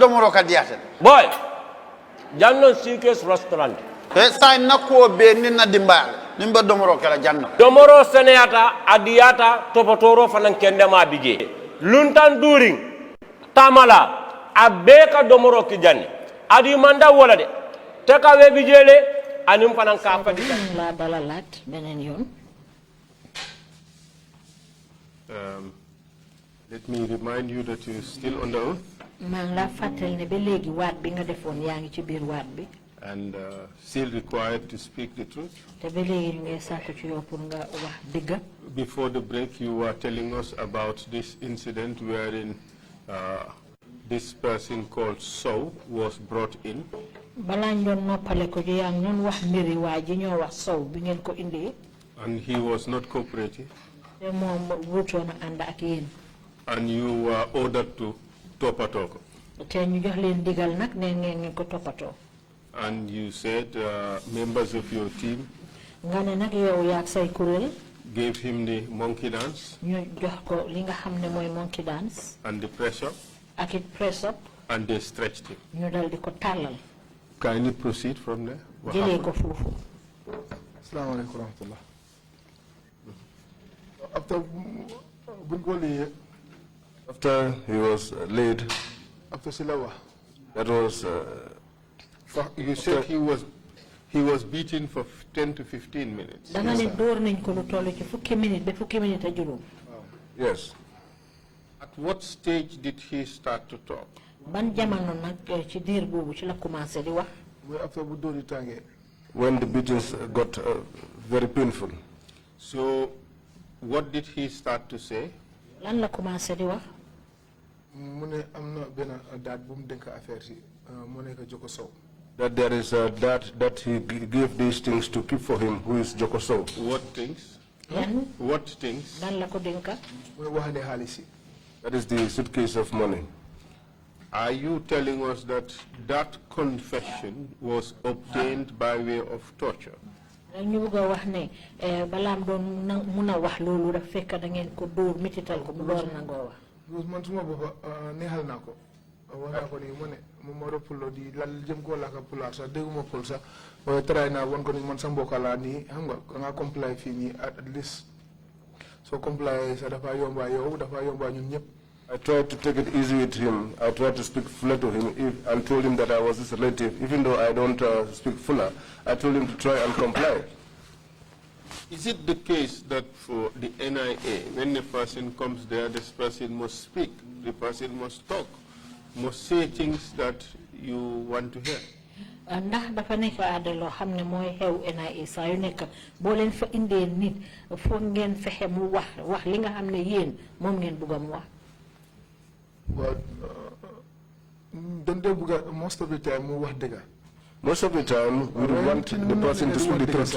domoro kadiyata boy janno sikes restaurant e sa nako be ninna dimbal nimba domoro kala janno domoro seneyata adiyata topotoro fanan kende ma bije luntan during tamala abeka domoro ki janni adi manda wala de te ka we bijele anim fanan ka fadi la dalalat benen yon. Let me remind you that you're still on the oath. And still required to speak the truth. Before the break, you were telling us about this incident wherein this person called Sow was brought in. And he was not cooperative. And you were ordered to Topatoko. And you said members of your team gave him the monkey dance and the press up and they stretched him. Kindly proceed from there. Assalamu alaikum warahmatullah. After he was laid, after Silawa, that was. You said he was beaten for 10 to 15 minutes. Yes. At what stage did he start to talk? When the beatings got very painful. So, what did he start to say? That there is that he gave these things to keep for him, who is Jokoso. What things? What things? That is the suitcase of money. Are you telling us that that confession was obtained by way of torture? I tried to take it easy with him. I tried to speak fuller to him and told him that I was his relative. Even though I don't speak fuller, I told him to try and comply. Is it the case that for the NIA, when a person comes there, this person must speak, the person must talk, must say things that you want to hear? Ndax dafa nek ada lo xamne moy xew NIA sa yu nek bo len fa indé nit fo ngeen fexé mu wax li nga xamne yeen mom ngeen bëggam wax. Well, don't they most of the time mu wax dëgg. Most of the time, we don't want the person to speak the truth.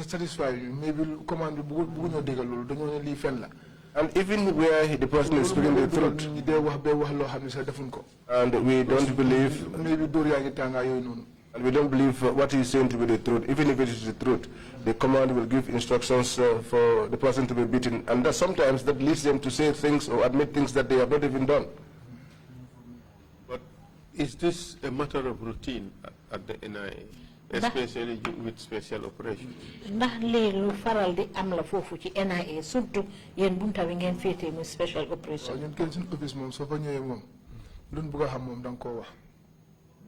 Satisfy you. Maybe command buñu déggal lolu dañu ne li fen la. And even where the person is speaking the truth, and we don't believe, and we don't believe what he's saying to be the truth, even if it is the truth, the command will give instructions for the person to be beaten, and that sometimes that leads them to say things or admit things that they have not even done. But is this a matter of routine at the NIA? Especially with special operations. Ndax lii lu faral di am la foofu ci NIA surtout yéen bunta bi ngeen féetee muy special operation. ñun kenn suñu office moom soo fa ñëwee moom luñ bëgg a xam moom danga koo wax.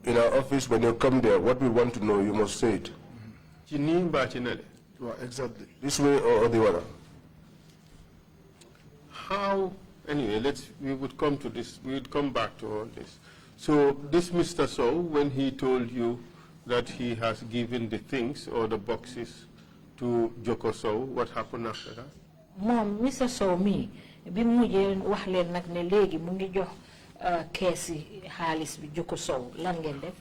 In our office, when you come there, what we want to know, you must say it. Ci nii mbaa ci nale. Exactly. This way or the other. How? Anyway, we would come to this. We would come back to all this. So this Mr. Sow, when he told you that he has given the things or the boxes to Joko Sow, what happened after that? Mom, Mr. Sow mi bi mujjee wax leen nag ne léegi mu ngi jox keesi xaalis bi Joko Sow lan ngeen def.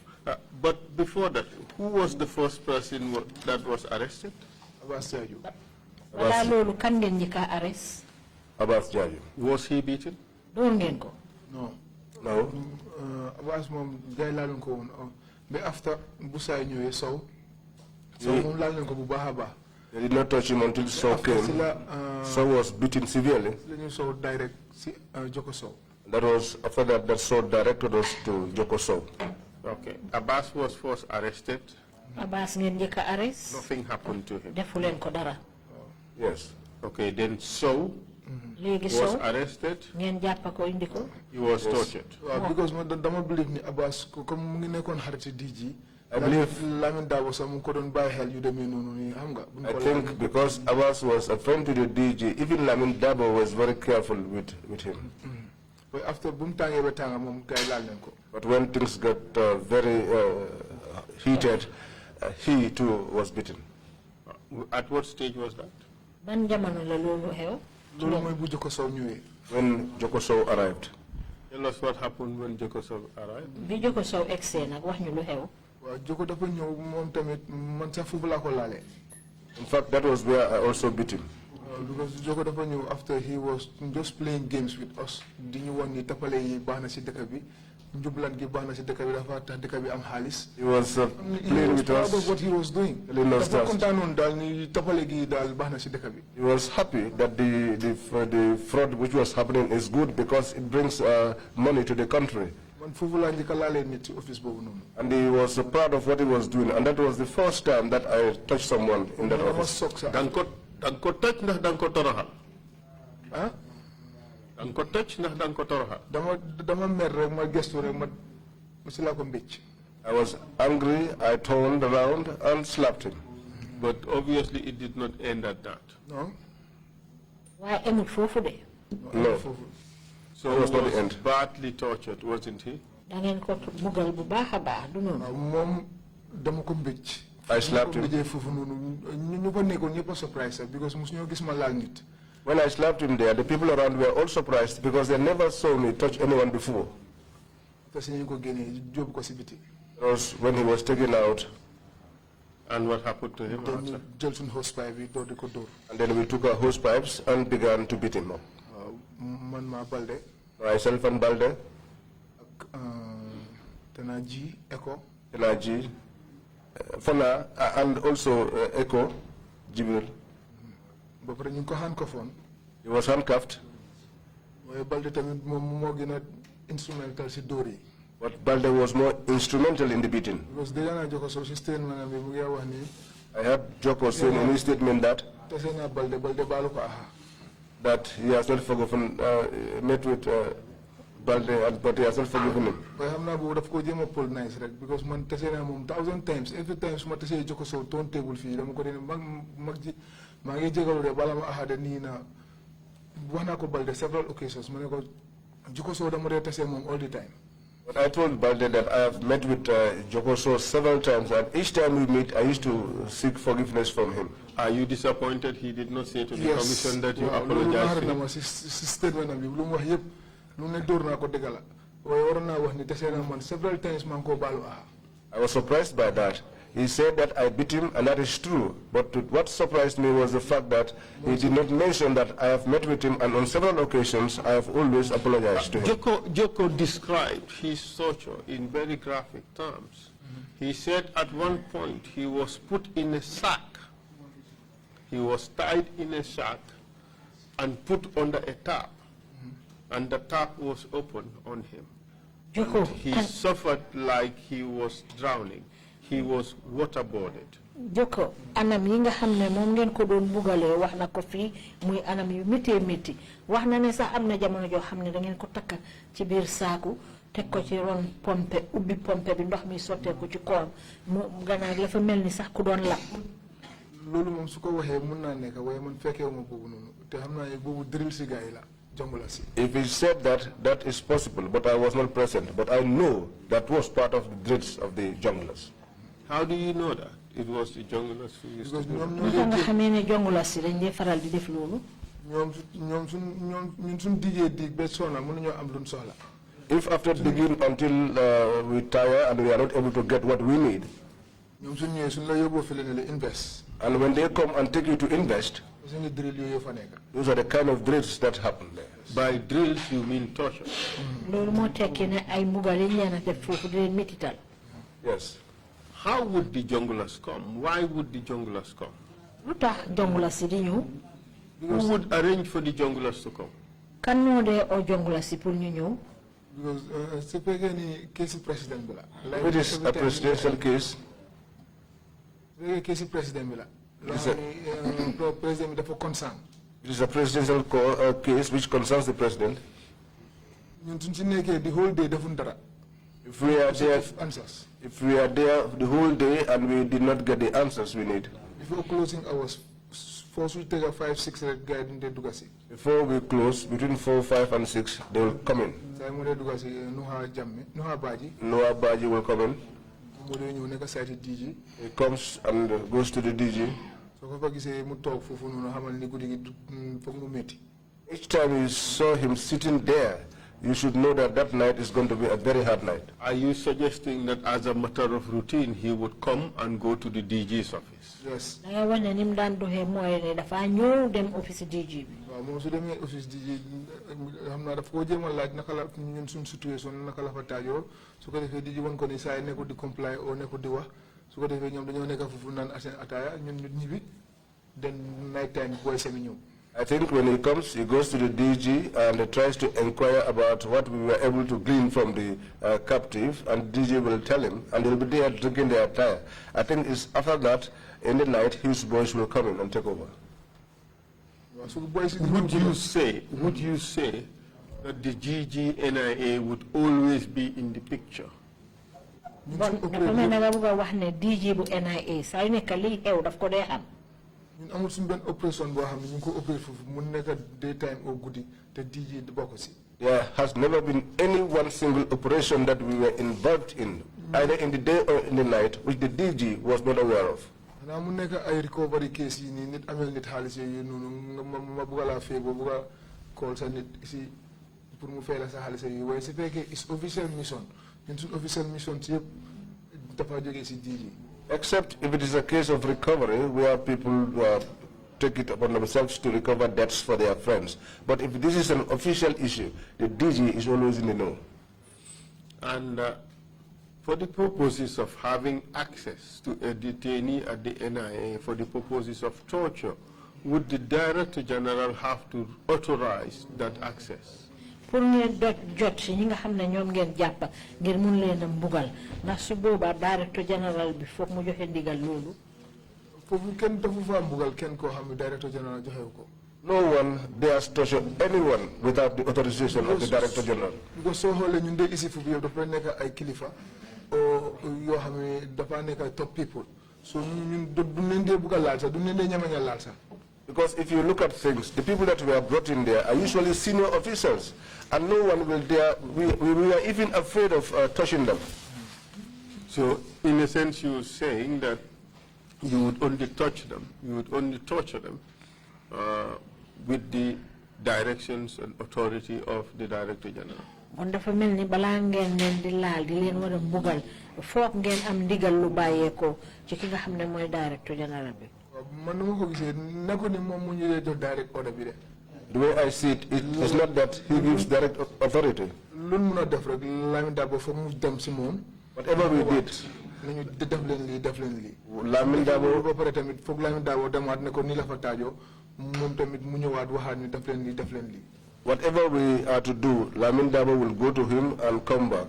But before that, who was the first person that was arrested? Abbas Jaaju. Balaa loolu kan ngeen njëkk a arrest. Abbas Jaaju. Was he beaten? Doon ngeen ko. No. Abbas moom gay laaluñ ko woon. But after Busay ñëwee Sow moom laal nañ ko bu baax a baax. They did not touch him until Sow came. Sow was beaten severely. Lañu Sow direct si Joko Sow. That was after that Sow directed us to Joko Sow. Okay. Abbas was first arrested. Abbas ngeen njëkk a arrest. Nothing happened to him. Defu leen ko dara. Yes. Okay, then Sow was arrested. Ngeen jàpp ko indi ko. He was tortured. Because I don't believe ni Abbas comme mu ngi nekkoon xarit DG. I believe Lamin Dabo sax mu ko doon bàyyi xel yu demee noonu nii xam nga. I think because Abbas was a friend to the DG, even Lamin Dabo was very careful with him. But after bu mu tàngee ba tànga moom gars yi laal nañ ko. But when things got very heated, he too was beaten. At what stage was that? Ban jamono la loolu xew. Loolu mooy bu Joko Sow ñëwee. When Joko Sow arrived. Tell us what happened when Joko Sow arrived. Bi Joko Sow egsee nag wax ñu lu xew. Waaw Joko dafa ñëw moom tamit man sax foofu laa ko laalee. In fact, that was where I also beat him. Because Joko dafa ñëw after he was just playing games with us. Di ñu woon ni tapale yi baax na si dëkk bi. Njublan gi baax na si dëkk bi dafa tax dëkk bi am xaalis. He was playing with us. Proud of what he was doing. Dafa kontaanoon daal ni tapale gi daal baax na si dëkk bi. He was happy that the fraud which was happening is good because it brings money to the country. Man foofu laa njëkk a laalee nit ci office boobu noonu. And he was proud of what he was doing, and that was the first time that I touched someone in that office. Dang ko touch ndax dang ko toroxal. Ah? Dang ko touch ndax dang ko toroxal. Dama mer rek ma gestu rek ma si laa ko mbécc. I was angry, I turned around and slapped him. But obviously it did not end at that. No. Waaye emut foofu de. No. So he was badly tortured, wasn't he? Da ngeen ko bugal bu baax a baax du noonu. Moom dama ko mbécc. I slapped him. Foofu noonu ñu fa nekkoon ñëpp a surprise because mosu ñoo gis ma laal nit. When I slapped him there, the people around were all surprised because they never saw me touch anyone before. Parce que ñu ko génnee jóobu ko si biti. It was when he was taken out. And what happened to him after? Jël suñu hosepipe bi door di ko door. And then we took our hose pipes and began to beat him up. Man maa Balde. Myself and Balde. Ak Tanaji Echo. Tanaji. Fona and also Echo. Jibril. Ba pare ñu ngi ko handcuffed. He was handcuffed. waaye Balde tamit moom moo gën a instrumental si dóor yi. But Balde was more instrumental in the beating. Because dégg naa Joko Sow si statement bi mu ngi wax ni. I heard Joko saying in his statement that tase naa Balde baalu ko aha. That he has not forgiven, met with Balde, but he has not forgiven him. waaye xam naa boobu daf ko jéem a pull nice rek because man tase naa moom 1000 times every time su ma tasee Joko Sow toon table fii dama ko dee mag ji maa ngi jégalu de bala ma aha de nii na wax naa ko Balde several occasions ma ne ko Joko Sow dama dee tasee moom all the time. But I told Balde that I have met with Joko Sow several times, and each time we meet, I used to seek forgiveness from him. Are you disappointed he did not say to the commission that you apologize to him? Yes, statement bi lu mu wax yëpp lu ne door naa ko dëgg la waaye waroon naa wax ni tase naa man several times maa ngi ko baalu aha. I was surprised by that. He said that I beat him, and that is true. But what surprised me was the fact that he did not mention that I have met with him, and on several occasions I have always apologized to him. Joko described his torture in very graphic terms. He said at one point he was put in a sack. He was tied in a sack and put under a tap, and the tap was open on him. Joko, he suffered like he was drowning. He was waterboarded. Joko, anam yi nga xamne mom ngeen ko doon bugale wax na ko fi muy anam yu métti wax na ne sax am na jamono joo xam ne da ngeen ko takk ci biir saaku teg ko ci ron pompe ubbi pompe bi ndox mi sottee ko ci kawam mu gannaaw la fa mel ni sax ku doon lap loolu moom su ko waxee mun naa nekk waaye man fekkeewuma boobu noonu te xam naa ne boobu drill si gars yi la jongula si. If he said that, that is possible, but I was not present. But I know that was part of the drills of the junglers. How do you know that it was the junglers who used to do it? Nga xamee ne jongula si dañ dee faral di def loolu. ñun suñ digee dig ba sonna mënuñoo am luñ soxla. If after digging until we tire and we are not able to get what we need, ñoom suñ ñëwee suñ la yóbboo fële ne la invest. And when they come and take you to invest, those are the kind of drills that happen there. By drills, you mean torture? Yes. How would the junglers come? Why would the junglers come? Who would arrange for the junglers to come? Because it's a case president. It is a presidential case. Case president. It is a presidential case which concerns the president. The whole day, if we are there the whole day and we did not get the answers we need. Before closing hours, first we take a 5, 6 guide in the Dugasi. Before we close, between 4, 5, and 6, they will come in. Noah Baji will come in. He comes and goes to the DG. Each time you saw him sitting there, you should know that that night is going to be a very hard night. Are you suggesting that as a matter of routine, he would come and go to the DG's office? Yes. I think when he comes, he goes to the DG and tries to inquire about what we were able to glean from the captive, and DG will tell him, and he'll be there drinking their attire. I think it's after that, in the night, his boys will come in and take over. Would you say that the GGNIA would always be in the picture? There has never been any one single operation that we were involved in, either in the day or in the night, which the DG was not aware of. Recovery case nit amel nit xaliss yoy nonu ma bugala fe bo buga call sa nit ci pour mu fay la sa xaliss yoy way c'est fait que is official mission ñun sun official mission ci yep dafa joge ci DG. Except if it is a case of recovery where people take it upon themselves to recover debts for their friends. But if this is an official issue, the DG is always in the know. And for the purposes of having access to a detainee at the NIA, for the purposes of torture, would the Director General have to authorize that access? Pour ngeen jot ci ñi nga xamne ñom ngeen japp ngir mën leen mbugal ndax su boba Director General bi fokk mu joxe ndigal lolu fofu ken dafa fa mbugal ken ko xamne Director General joxe ko. No one dares torture anyone without the authorization of the Director General. Because so hole ñun de ici fu bi dafa nek ay kilifa o yo xamne dafa nek ay top people. So ñun du leen de bugal laal sa du leen de ñamaña laal sa. Because if you look at things, the people that were brought in there are usually senior officers, and no one will dare, we are even afraid of touching them. So, in a sense, you're saying that you would only touch them, you would only torture them with the directions and authority of the Director General. kon dafa melni bala ngeen leen di laal di leen wara mbugal foog ngeen am ndigal lu bàyyeekoo ci ki nga xam ne mooy directeur général bi. man nu ma ko gisee nekku ni moom mu ñu jox direct order bi de. The way I see it, it is not that he gives direct authority. Lu mu na def rek Lamin Dabo foog mu dem si moom. Whatever we did, nañu def leen lii def leen lii. Lamin Dabo ba pare tamit foog Lamin Dabo demaat ne ko nii la fa taajoo moom tamit mu ñëwaat waxaat ni def leen lii def leen lii. Whatever we are to do, Lamin Dabo will go to him and come back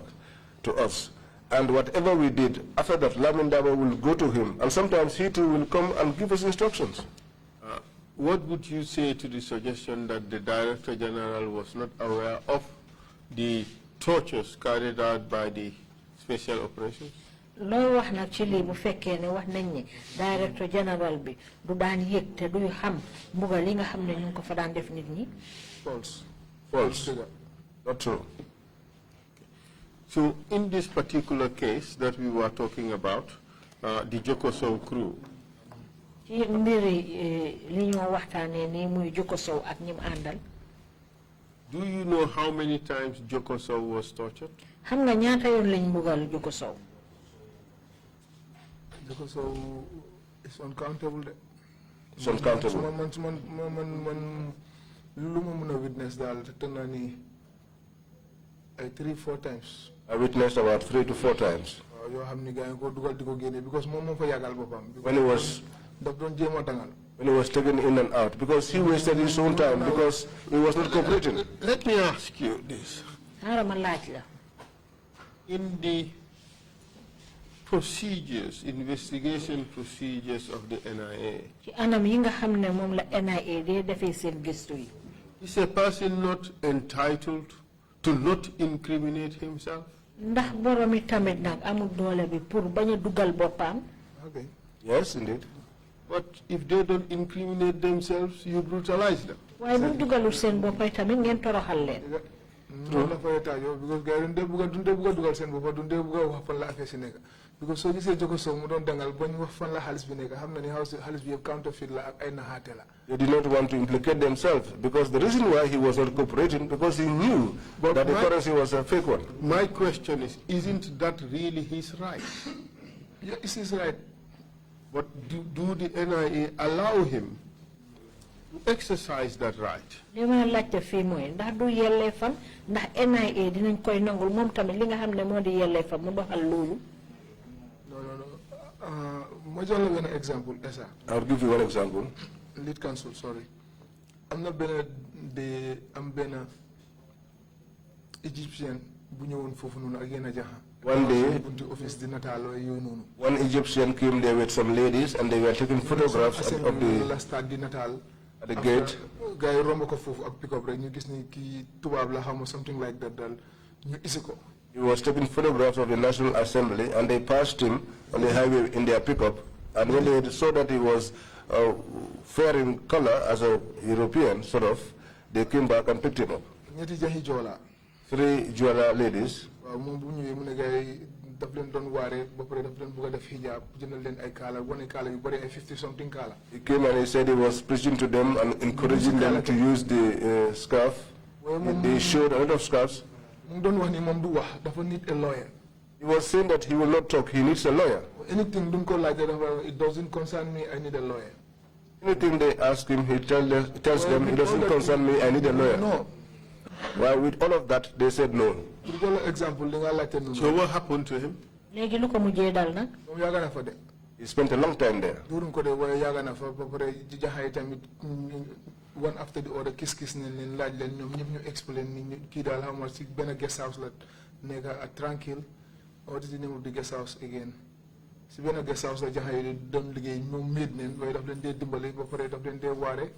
to us. And whatever we did, after that, Lamin Dabo will go to him. And sometimes he too will come and give us instructions. What would you say to the suggestion that the Director General was not aware of the tortures carried out by the special operations? Looy wax nag ci lii bu fekkee ne wax nañ ne Director General bi du daan yëg te duy xam mbugal yi nga xam ne ñu ko fa daan def nit ñi. False. False. Not true. So in this particular case that we were talking about, the Jokosow crew, ci mbiri li ñoo waxtaanee nii muy Jokosow ak ñim àndal. do you know how many times Jokosow was tortured? xam nga ñaata yoon lañ mbugal Jokosow. Jokosow is uncountable. It's uncountable. Man lu ma mën a witness daal te naa ni ay 3-4 times. I witnessed about 3 to 4 times. Yoo xam ni gars yi ko dugal di ko génne because moom moo fa yàggal boppam. When he was daf doon jéem a dangal. when he was taken in and out, because he wasted his own time, because he was not cooperating. Let me ask you this. In the procedures, investigation procedures of the NIA, is a person not entitled to not incriminate himself? Okay. Yes, indeed. But if they don't incriminate themselves, you brutalize them. True. Because because so you say Jokosow mu don dangal bañ wax fan la xaliss bi nek xam na ni xaliss bi yeb counterfeit la ak ay naxaté la. They did not want to implicate themselves because the reason why he was not cooperating because he knew that the currency was a fake one. My question is, isn't that really his right? Yeah, it's his right. But do the NIA allow him to exercise that right? Dama laajte fii mooy ndax du yelleefam ndax NIA dinañ koy nangul moom tamit li nga xam ne moo di yelleefam mu doxal loolu. An example, I'll give you one example. Lead counsel, sorry. I'm not been Egyptian One day, one Egyptian came there with some ladies and they were taking photographs of the gate. Guy pick up something like that. He was taking photographs of the National Assembly and they passed him on the highway in their pickup. And when they saw that he was fair in color as a European, sort of, they came back and picked him up. 3 Jola ladies. He came and he said he was preaching to them and encouraging them to use the scarf. They showed a lot of scarves. He was saying that he will not talk, he needs a lawyer. Anything it doesn't concern me, I need a lawyer. Anything they ask him, he tells them, it doesn't concern me, I need a lawyer. No. Well, with all of that, they said no. Example, so what happened to him? He spent a long time there. One after the other, kiss, explain, guest house, tranquil. What is the name of the guest house again? Si ben guest house la jaxay don liggéey ñom med nen way daf leen dé dimbalé ba paré daf leen dé waré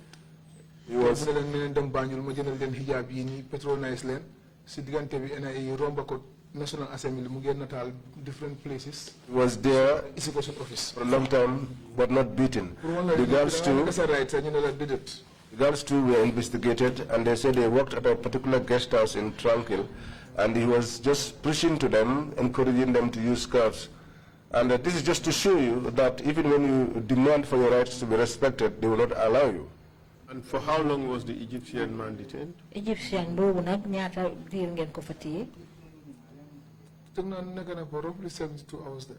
he was leen dem bañul ma jënal leen hijab yi ni patronize leen si digante bi NIA romba ko National Assembly mu gën natal different places. He was there execution office for a long time but not beaten. The girls too were investigated and they said they worked at a particular guest house in Tranquil and he was just preaching to them, encouraging them to use scarves. And this is just to show you that even when you demand for your rights to be respected, they will not allow you. And for how long was the Egyptian man detained? Egyptian boobu nag ñaata diir ngeen ko fa téye? Took for roughly 72 hours there.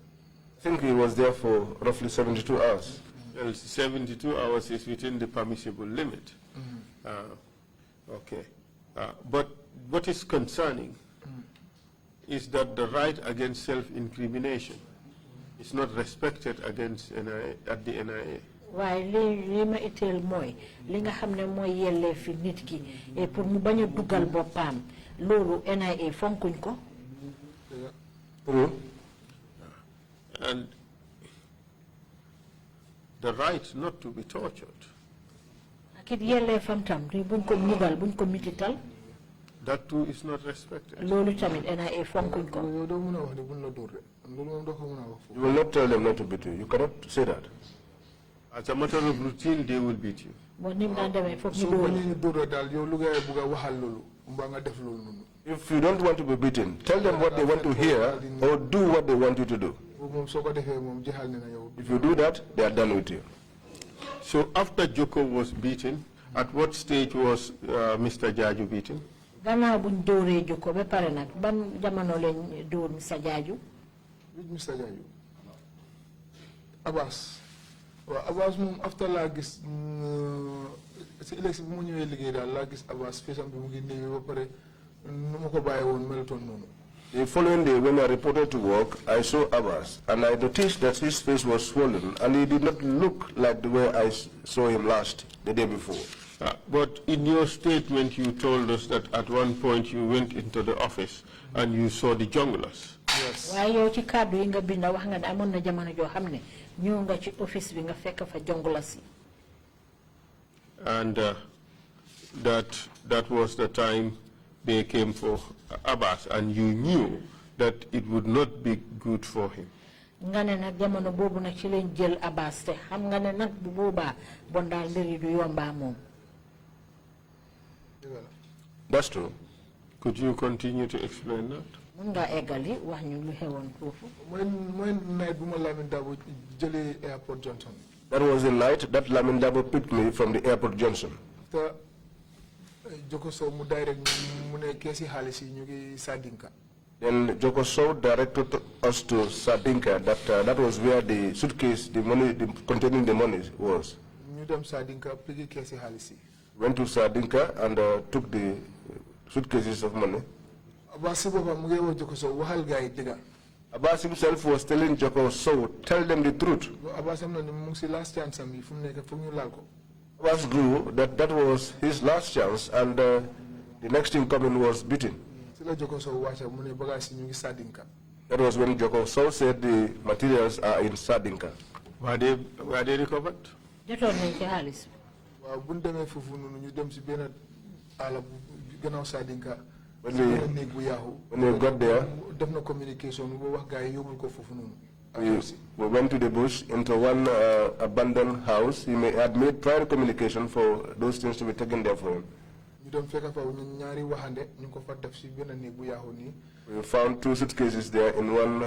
I think he was there for roughly 72 hours. Well, 72 hours is within the permissible limit. Okay. But what is concerning is that the right against self-incrimination is not respected against at the NIA. Waaye li ma itteel mooy li nga xam ne mooy yellee fi nit ki et pour mu bañ a dugal boppam loolu NIA fonkuñ ko. And the right not to be tortured. Akit yellee fam tam buñ ko mugal buñ ko mitital. That too is not respected. Loolu tamit NIA fonkuñ ko. You will not tell them not to beat you. You cannot say that. As a matter of routine, they will beat you. If you don't want to be beaten, tell them what they want to hear or do what they want you to do. If you do that, they are done with you. So after Joko was beaten, at what stage was Mr. Jaju beaten? Gannaaw buñ dooree Joko ba pare nag ban jamono lañ door Mr. Jaju? Mr. Jaju Abbas. Well, Abbas after la gis ci election bu mu ñëwee liggéey daal la gis Abbas fesam bi mu ngi néew ba pare nu ma ko bàyyi woon melutoon noonu. The following day, when I reported to work, I saw Abbas, and I noticed that his face was swollen, and he did not look like the way I saw him the day before. But in your statement, you told us that at one point you went into the office and you saw the junglers. Yes. Waaye yow ci kàddu yi nga binda wax nga ne amoon na jamono joo xam ne ñëw nga ci office bi nga fekk fa junglers yi. And that was the time they came for Abbas, and you knew that it would not be good for him. Nga ne nag jamono boobu nag ci leen jël Abbas te xam nga ne nag bu boobaa bon daal mbir yi du yombaa moom. That's true. Could you continue to explain that? Mun nga eggali wax ñu lu xewoon foofu. Mooy night bu ma Lamin Dabo jëlee airport Johnson. That was the night that Lamin Dabo picked me from the airport Johnson. Te Joko Sow mu direct mu ne keesi xaalis yi ñu ngi Sadinka. Then Joko Sow directed us to Sadinka. That was where the suitcase, the money containing the money was. Ñu dem Sadinka pigi keesi xaalis yi. Went to Sadinka and took the suitcases of money. Abbas himself was telling Joko Sow, tell them the truth. Abbas knew that was his last chance, and the next thing coming was beating. That was when Joko Sow said the materials are in Sadinka. Were they recovered? When we got there, we went to the bush into one abandoned house. He had made prior communication for those things to be taken there for him. We found two suitcases there in one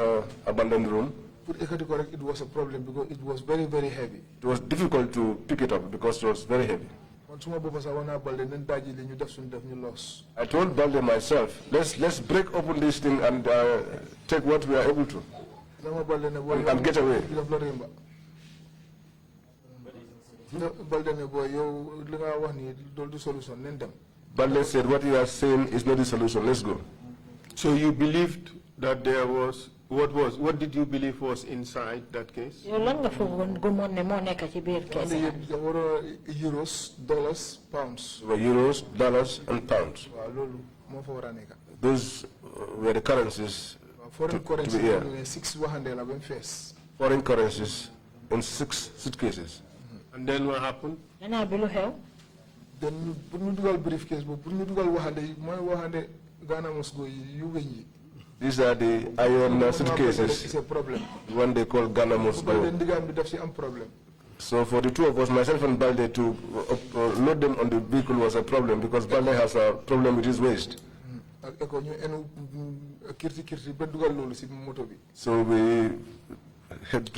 abandoned room. It was a problem because it was very, very heavy. It was difficult to pick it up because it was very heavy. I told Balde myself, let's break open this thing and take what we are able to and get away. Balde said, what you are saying is not the solution, let's go. So you believed that there was, what did you believe was inside that case? Euros, dollars, pounds. Euros, dollars, and pounds. Those were the currencies. Foreign currencies, Foreign currencies in 6 suitcases. And then what happened? Then briefcase, Ghana must go. These are the iron suitcases. It's a problem. One they call Ghana must go. So for the two of us, myself and Balde, to load them on the vehicle was a problem because Balde has a problem with his waist. So we had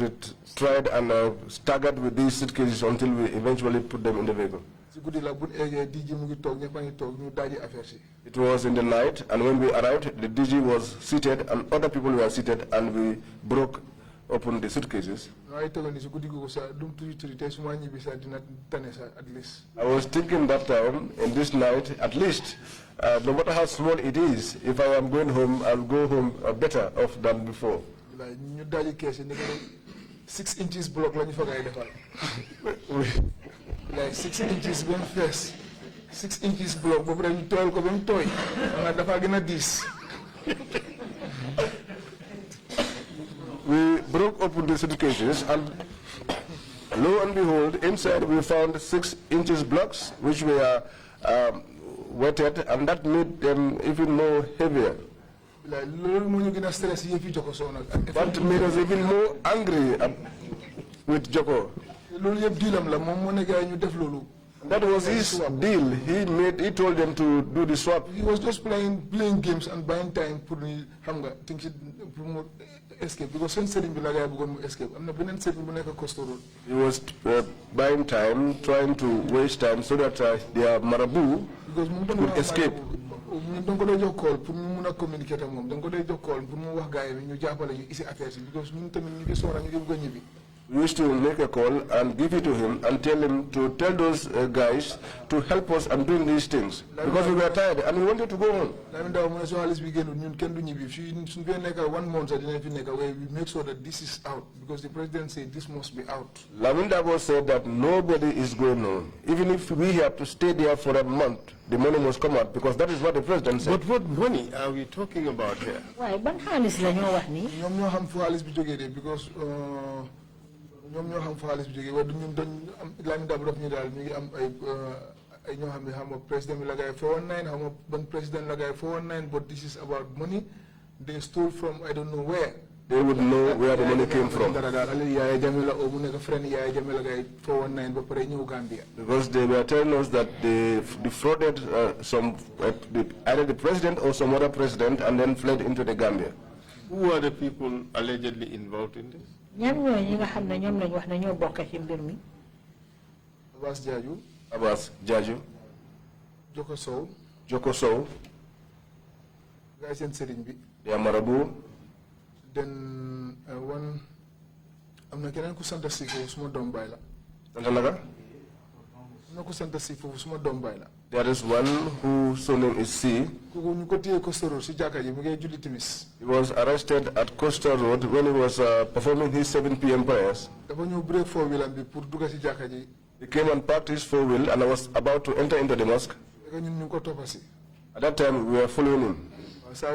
tried and staggered with these suitcases until we eventually put them in the vehicle. It was in the night, and when we arrived, the DG was seated, and other people were seated, and we broke open the suitcases. I was thinking that time, in this night, at least, no matter how small it is, if I am going home, I'll go home better off than before. 6 inches block like 6 inches going first. 6 inches block, but you toil go bem toy. We broke open the suitcases, and lo and behold, inside we found 6 inches blocks, which were wetted, and that made them even more heavier. That made us even more angry with Joko. That was his deal. He told them to do the swap. He was just playing games and buying time for me escape, because escape. He was buying time, trying to waste time so that their marabout would escape. We used to make a call and give it to him and tell him to tell those guys to help us and doing these things, because we were tired and we wanted to go home. We make sure that this is out, because the president said this must be out. Lamindabo said that nobody is going home. Even if we have to stay there for a month, the money must come out, because that is what the president said. But what money are we talking about here? Why? But how is it? Because but this is about money they stole from I don't know where. They would know where the money came from. Because they were telling us that they defrauded either the president or some other president and then fled into the Gambia. Who are the people allegedly involved in this? Abbas Jaju. Joko Sow. Guys in Seringbi. They are Marabu. Then one, I'm not going to send a sick for small dumb baila. There is one whose surname is C. He was arrested at Costa Road when he was performing his 7 p.m. prayers. He came and parked his 4-wheel and I was about to enter into the mosque. At that time, we were following him. So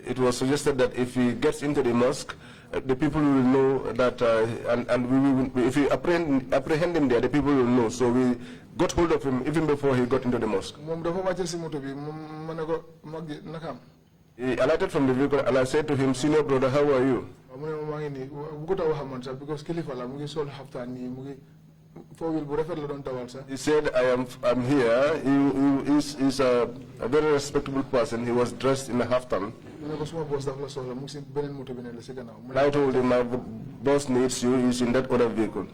it was suggested that if he gets into the mosque, the people will know that, and if we apprehend him there, the people will know. So we got hold of him even before he got into the mosque. He alighted from the vehicle and I said to him, "Senior brother, how are you?" He said, I'm here. He is a very respectable person. He was dressed in a halftan. I told him, my boss needs you. He's in that other vehicle.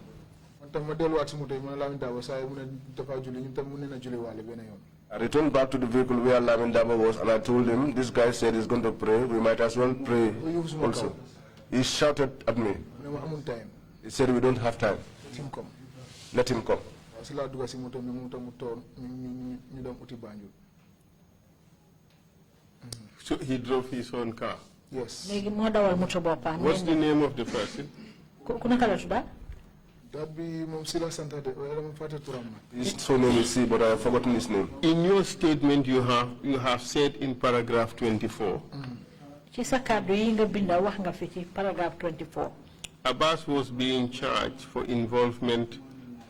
I returned back to the vehicle where Lamindaba was, and I told him, this guy said he's going to pray. We might as well pray also. He shouted at me. He said, we don't have time. Let him come. So he drove his own car? Yes. What's the name of the person? That be Sila Santa. His surname is C, but I have forgotten his name. In your statement, you have said in paragraph 24. Paragraph 24. Abbas was being charged for involvement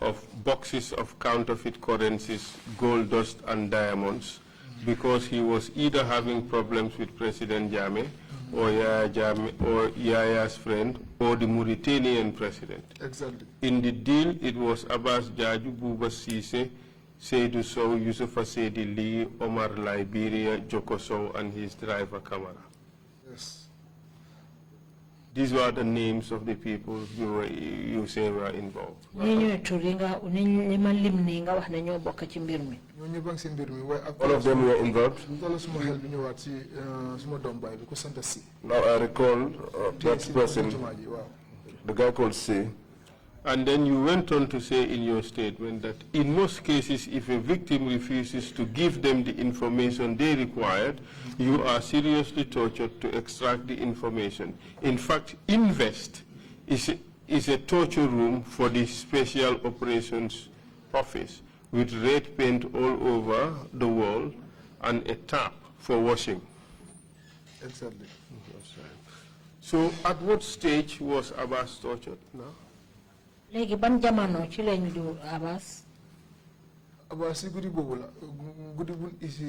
of boxes of counterfeit currencies, gold dust and diamonds, because he was either having problems with President Jammeh or Yaya's friend or the Mauritanian president. Exactly. In the deal, it was Abbas Jaju, Buba Sise, Seydou Sow, Yusufa Seydi Lee, Omar Liberia, Joko Sow, and his driver Kamara. Yes. These were the names of the people you say were involved. All of them were involved. Now I recall that person, the guy called Sey. And then you went on to say in your statement that in most cases, if a victim refuses to give them the information they required, you are seriously tortured to extract the information. In fact, Invest is a torture room for the Special Operations Office with red paint all over the wall and a tap for washing. Exactly. So at what stage was Abbas tortured now? Legi ban jamano ci lañu du Abbas gudi bobu la gudi bu isi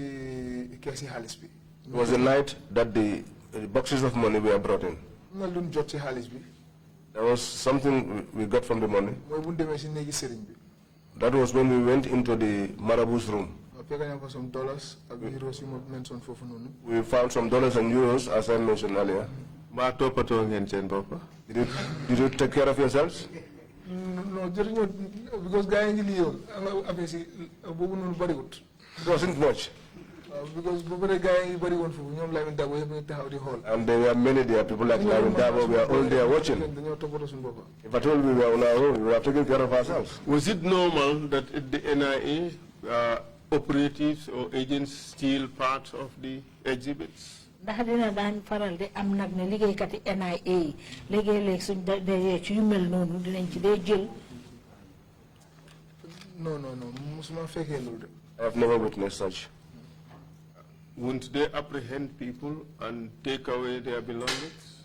kessi xaliss bi. It was the night that the boxes of money were brought in. Na luñ jot ci xaliss bi. There was something we got from the money. Moy buñ démé ci négi sëriñ bi. That was when we went into the Marabout's room. We found some dollars and euros, as I mentioned earlier. Did you take care of yourselves? No, because it wasn't much. Because and there were many there, people like Lamin Dabo, we are all there watching. If I told you we were on our own, we would have taken care of ourselves. Was it normal that the NIA operatives or agents steal parts of the exhibits? No, I have never witnessed such. Wouldn't they apprehend people and take away their belongings?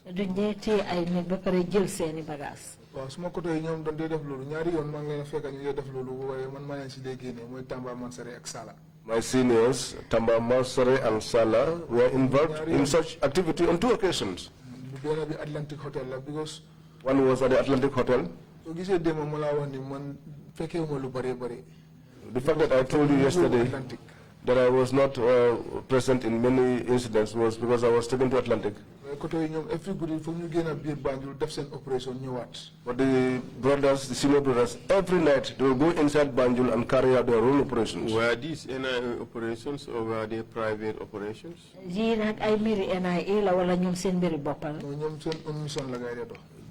My seniors, Tamba Mansare and Sala, were involved in such activity on 2 occasions. One was at the Atlantic Hotel. The fact that I told you yesterday that I was not present in many incidents was because I was taken to Atlantic. But the brothers, the senior brothers, every night they will go inside Banjul and carry out their own operations. Were these NIA operations or were they private operations?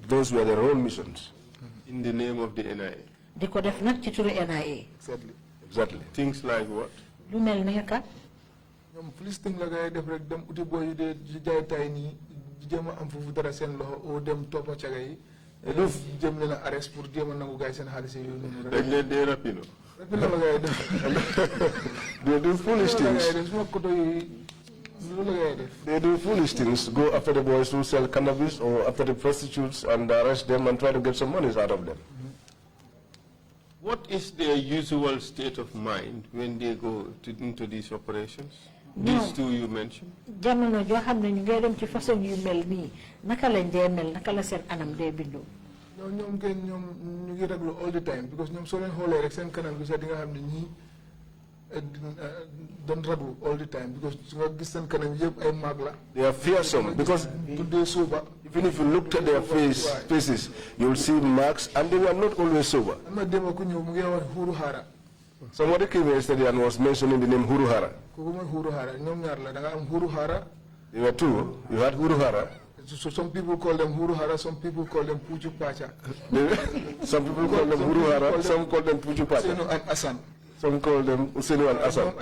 Those were their own missions. In the name of the NIA? Exactly. Exactly. Things like what? Police thing like I def rek dem uti boy de jay tay ni jema am fofu dara sen loxo o dem topa ciagay jëm leena arrest pour jema nangu gay sen xaliss yu ñu rek leen dé rapino they do foolish things. They do foolish things, go after the boys who sell cannabis or after the prostitutes and arrest them and try to get some money out of them. What is their usual state of mind when they go into these operations? These two you mentioned? Jamano jo xamne ñu ngay dem ci façon yu mel ni naka lañ dé mel naka la sen anam dé bindu ñom gën ñom ñu ngi réglu all the time because ñom so leen xolé rek sen kanam bi sa di nga xamne ñi don't raglu all the time because nga gis sen kanam yépp ay mag la. They are fearsome because even if you looked at their faces, you'll see marks, and they were not always sober. Somebody came yesterday and was mentioning the name Huruhara. There were 2. You had Huruhara. So some people call them Huruhara, some people call them Puchu Pacha. Some people call them Huruhara, some call them Puchu Pacha. And Asan. Some call them Usenu and Asan.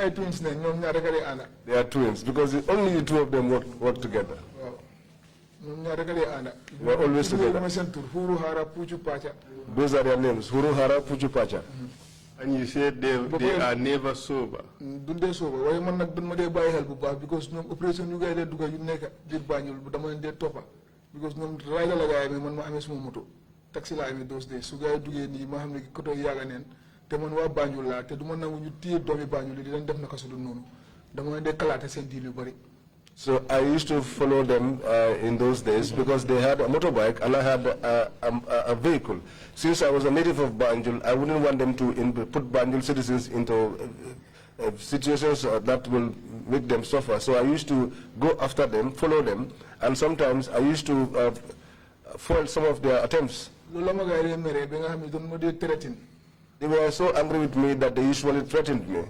They are twins because only the 2 of them work together. We are always together. Those are their names, Huruhara, Puchu Pacha. And you said they are never sober. Because operation you guys do you neka did Banjul, but I'm in topper. Because no rider like I man ames moto. Taxi line those days. So guy do ni Maham Koto Yaganen, Temanwa Banjula, Tedumana when you tear Domi Banjul, didn't have Nakasuno. The moment they collate send delivery. So I used to follow them in those days because they had a motorbike and I had a vehicle. Since I was a native of Banjul, I wouldn't want them to put Banjul citizens into situations that will make them suffer. So I used to go after them, follow them, and sometimes I used to foiled some of their attempts. They were so angry with me that they usually threatened me.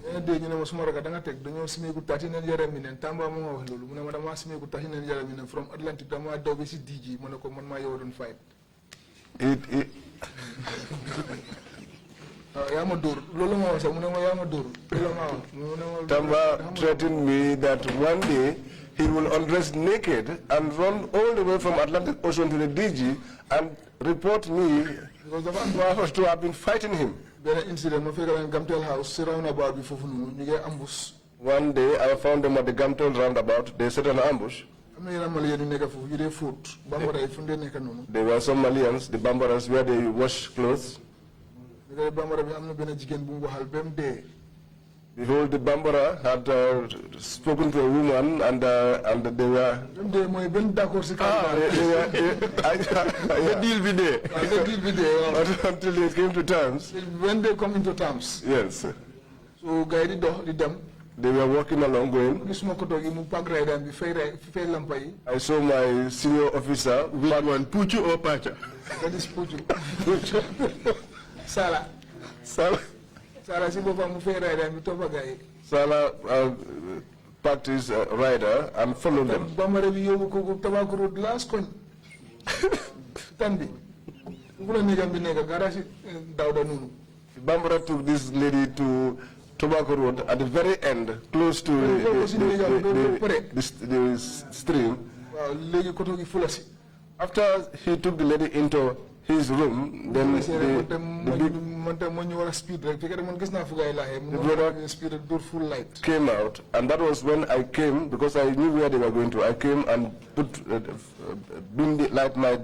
From Atlantic, Tamba threatened me that one day he will undress naked and run all the way from Atlantic Ocean to the DG and report me because to have been fighting him. One day I found them at the Gamtel roundabout. They set an ambush. There were some Malians, the Bambaras, where they wash clothes. Behold, the Bambara had spoken to a woman, and they were. Until they came to terms. When they come into terms. Yes. So, guided them. They were walking along going. I saw my senior officer. Which one, Puchu or Pacha? That is Puchu. Sala. Sala. Sala packed his rider and followed them. Bambara took this lady to Tobacco Road at the very end, close to the stream. After he took the lady into his room, then the brother came out, and that was when I came, because I knew where they were going to. I came and put the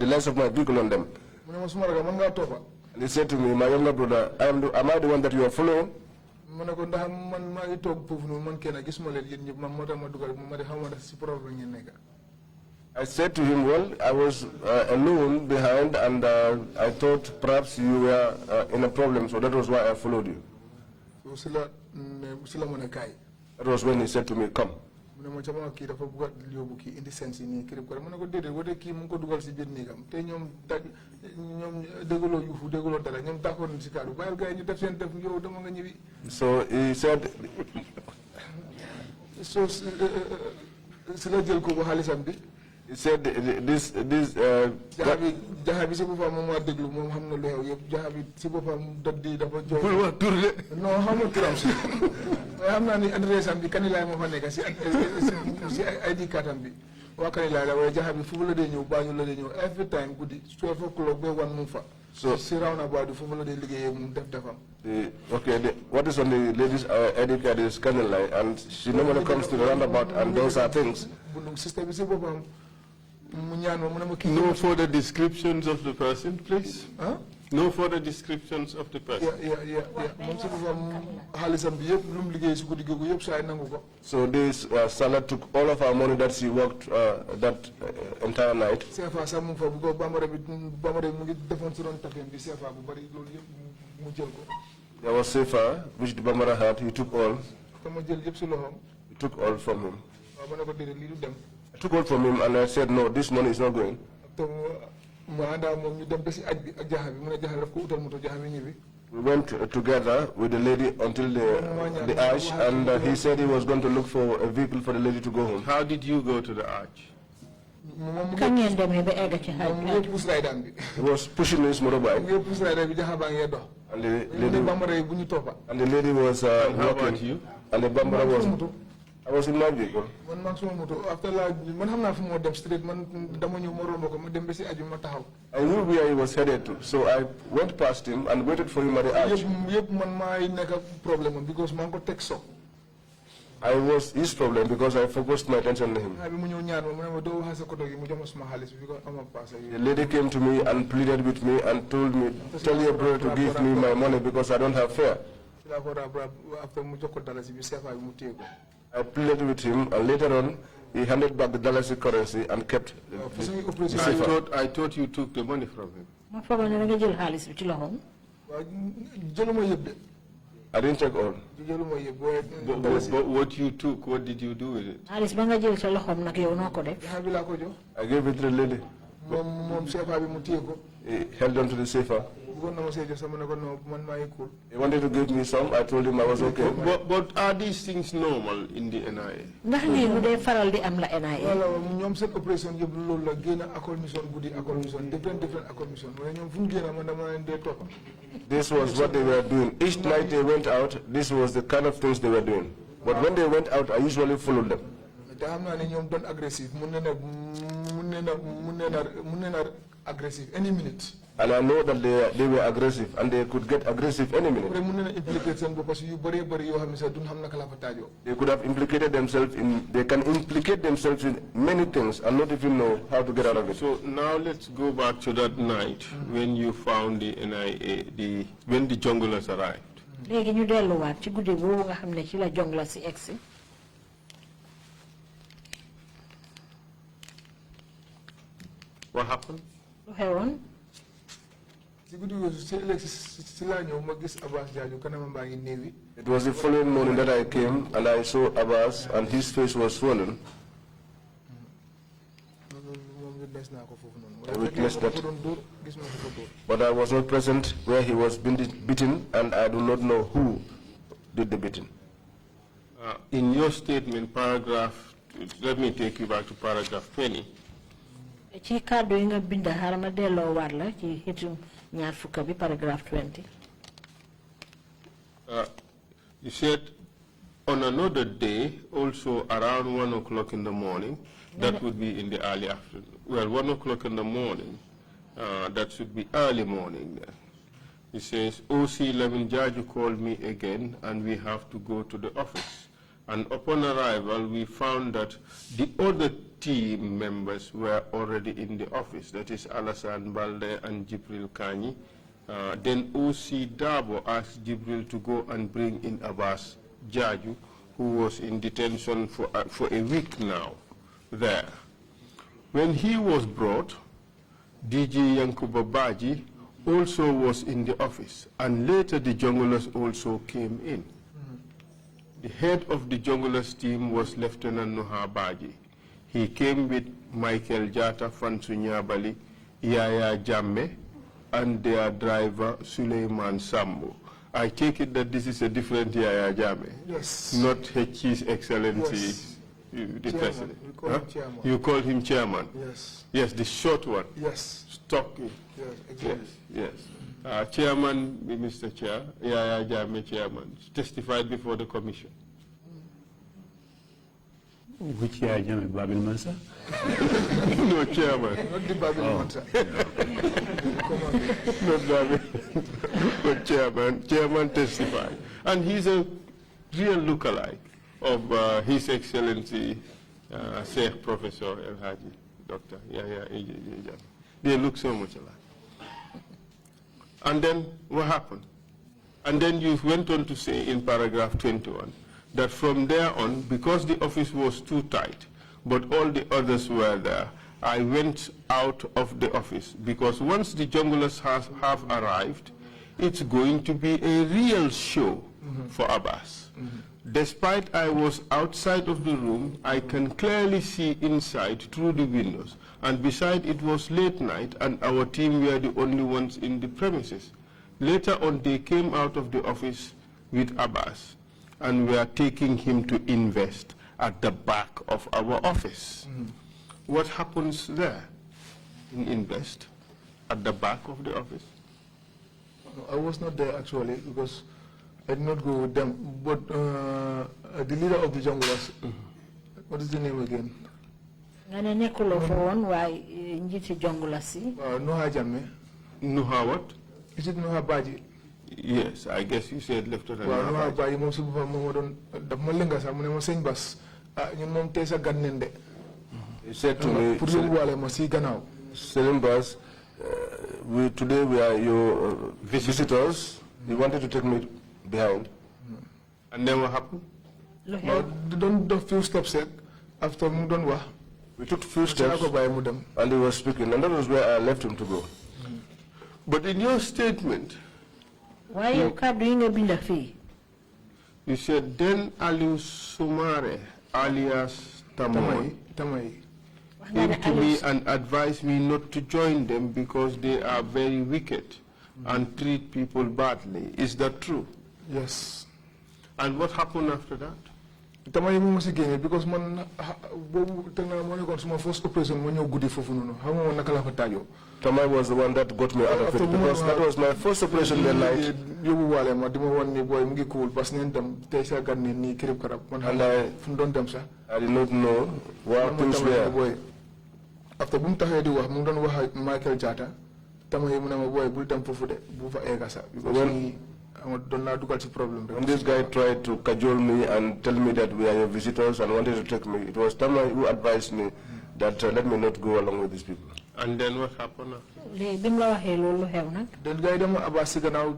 lights of my vehicle on them. And he said to me, my younger brother, am I the one that you are following? I said to him, well, I was alone behind, and I thought perhaps you were in a problem, so that was why I followed you. That was when he said to me, come. So he said, he said this every time 12 o'clock so what is on the ladies ID card is Kanilai, and she normally comes to the roundabout and those are things. No further descriptions of the person, please. Huh? No further descriptions of the person. So this Salah took all of our money that she worked that entire night. There was Sefa, which the Bambara had. He took all. He took all from him. I took all from him, and I said, no, this money is not going. We went together with the lady until the arch, and he said he was going to look for a vehicle for the lady to go home. How did you go to the arch? He was pushing his motorbike. And the lady was walking. How about you? And the Bambara was... I was in my vehicle. I knew where he was headed to, so I went past him and waited for him at the arch. I was his problem because I focused my attention on him. The lady came to me and pleaded with me and told me, tell your brother to give me my money because I don't have fare. I pleaded with him, and later on, he handed back the dollars currency and kept the I thought you took the money from him. I didn't take all. But what you took, what did you do with it? I gave it to the lady. He held on to the safer. He wanted to give me some. I told him I was okay. But are these things normal in the NIA? Operation different. This was what they were doing. Each night they went out, this was the kind of things they were doing. But when they went out, I usually followed them. Aggressive any minute. And I know that they were aggressive, and they could get aggressive any minute. They could have implicated themselves they can implicate themselves in many things and not even know how to get out of it. So now let's go back to that night when you found the NIA, when the junglers arrived. What happened? It was the following morning that I came and I saw Abbas and his face was swollen. I witnessed that. But I was not present where he was beaten, and I do not know who did the beating. In your statement, paragraph, let me take you back to paragraph 20. Paragraph 20. You said on another day, also around 1 o'clock in the morning, that would be in the early afternoon. Well, 1 o'clock in the morning, that should be early morning then. He says, OC Lamin Jaju called me again and we have to go to the office. And upon arrival, we found that the other team members were already in the office. That is Alassane Balde and Jibril Kani. Then OC Dabo asked Jibril to go and bring in Abbas Jaju, who was in detention for a week now there. When he was brought, DG Yankuba Baji also was in the office, and later the junglers also came in. The head of the junglers team was Lieutenant Nuha Baji. He came with Michael Jata Fansunyabali, Yaya Jamme, and their driver Suleiman Sambo. I take it that this is a different Yaya Jamme. Yes. Not His Excellency, yes. The Chairman. President. We call him chairman. You call him chairman? Yes. Yes, the short one. Yes. Stocky. Yes, exactly. Yes. Chairman, Mr. Chair, Yaya Jamme chairman, testified before the commission. Which Yaya Jamme, Babil Mansa? No, chairman. Not the Babil Mansa. Not Babil, but chairman. Chairman testified. And he's a real lookalike of His Excellency Sheikh Professor El Haji, Dr. Yaya Jamme. They look so much alike. And then what happened? And then you went on to say in paragraph 21 that from there on, because the office was too tight, but all the others were there, I went out of the office because once the junglers have arrived, it's going to be a real show for Abbas. Despite I was outside of the room, I can clearly see inside through the windows. And besides, it was late night and our team were the only ones in the premises. Later on, they came out of the office with Abbas and were taking him to invest at the back of our office. What happens there in invest at the back of the office? No, I was not there actually because I did not go with them. But the leader of the junglers, what is the name again? Nuha Jamme. Nuha what? Is it Nuha Baji? Yes, I guess you said Lieutenant Nuha Baji. Baji, Mom Sibu Mamodon, the Molinga, Samuel Saint Bas, you know, Tessa Ganende. He said to me, Selimbas, today we are your visitors. He wanted to take me behind. And then what happened? Don't do few steps after Mudonwa. We took few steps and he was speaking, and that was where I left him to go. But in your statement, why you doing a binda fee? You said then Aliu Sumare, alias Tamoy, came to me and advised me not to join them because they are very wicked and treat people badly. Is that true? Yes. And what happened after that? Tamay mo si game because man bobu tanga mo ne kon suma first operation mo ñew goudi fofu nonu xam mo naka la fa tajo. Tamay was the one that got me out of it because that was my first operation that night. Yobu walé ma dima won ni boy mu ngi cool parce que dem tay sa gan ni kirib karab man And I fu don dem sax. I did not know what things were. After bu mu taxé di wax mu don wax Michael Jata tamay mu na ma boy bul dem fofu de bu fa ega sax because when this guy tried to cajole me and tell me that we are your visitors and wanted to take me, it was Tamai who advised me that let me not go along with these people. And then what happened after? Then guy dem abasi gannaaw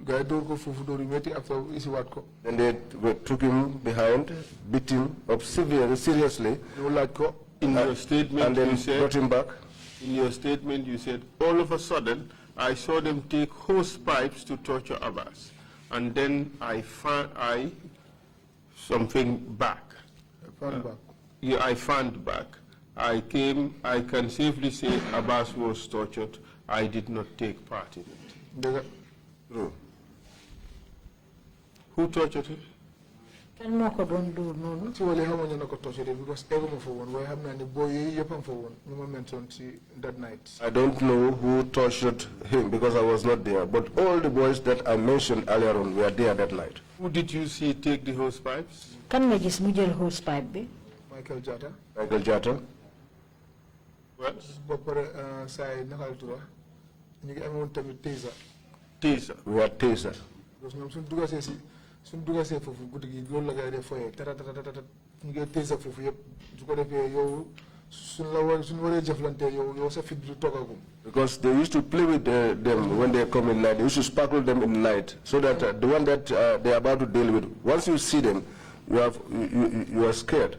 guy door ko fofu door yu metti after isi wat ko. Then they took him behind, beat him up seriously. In your statement, and then you said, brought him back. In your statement, you said all of a sudden I saw them take hose pipes to torture Abbas, and then I found something back. I found back. I can safely say Abbas was tortured. I did not take part in it. True. Who tortured him? Kan moko don do non ci wala xamoon na ko torture because eguma fa won way xamna ni boy yi yepam fa won ñuma mention ci that night. I don't know who tortured him because I was not there, but all the boys that I mentioned earlier on were there that night. Who did you see take the hose pipes? Kan nga gis mu jël hose pipe bi? Michael Jata. Michael Jata. What? Ba pare say nakal tuwa ñi ngi amone tamit taser. Taser. We had taser. Because ñom suñ dugasé ci suñ dugasé fofu guddi gi loolu la gay def foyé tata ñu ngi taser fofu yépp su ko defee yow suñ waré jëflanté yow sa fit du togagum. Because they used to play with them when they come in night. They used to sparkle them in the night so that the one that they are about to deal with, once you see them, you are scared.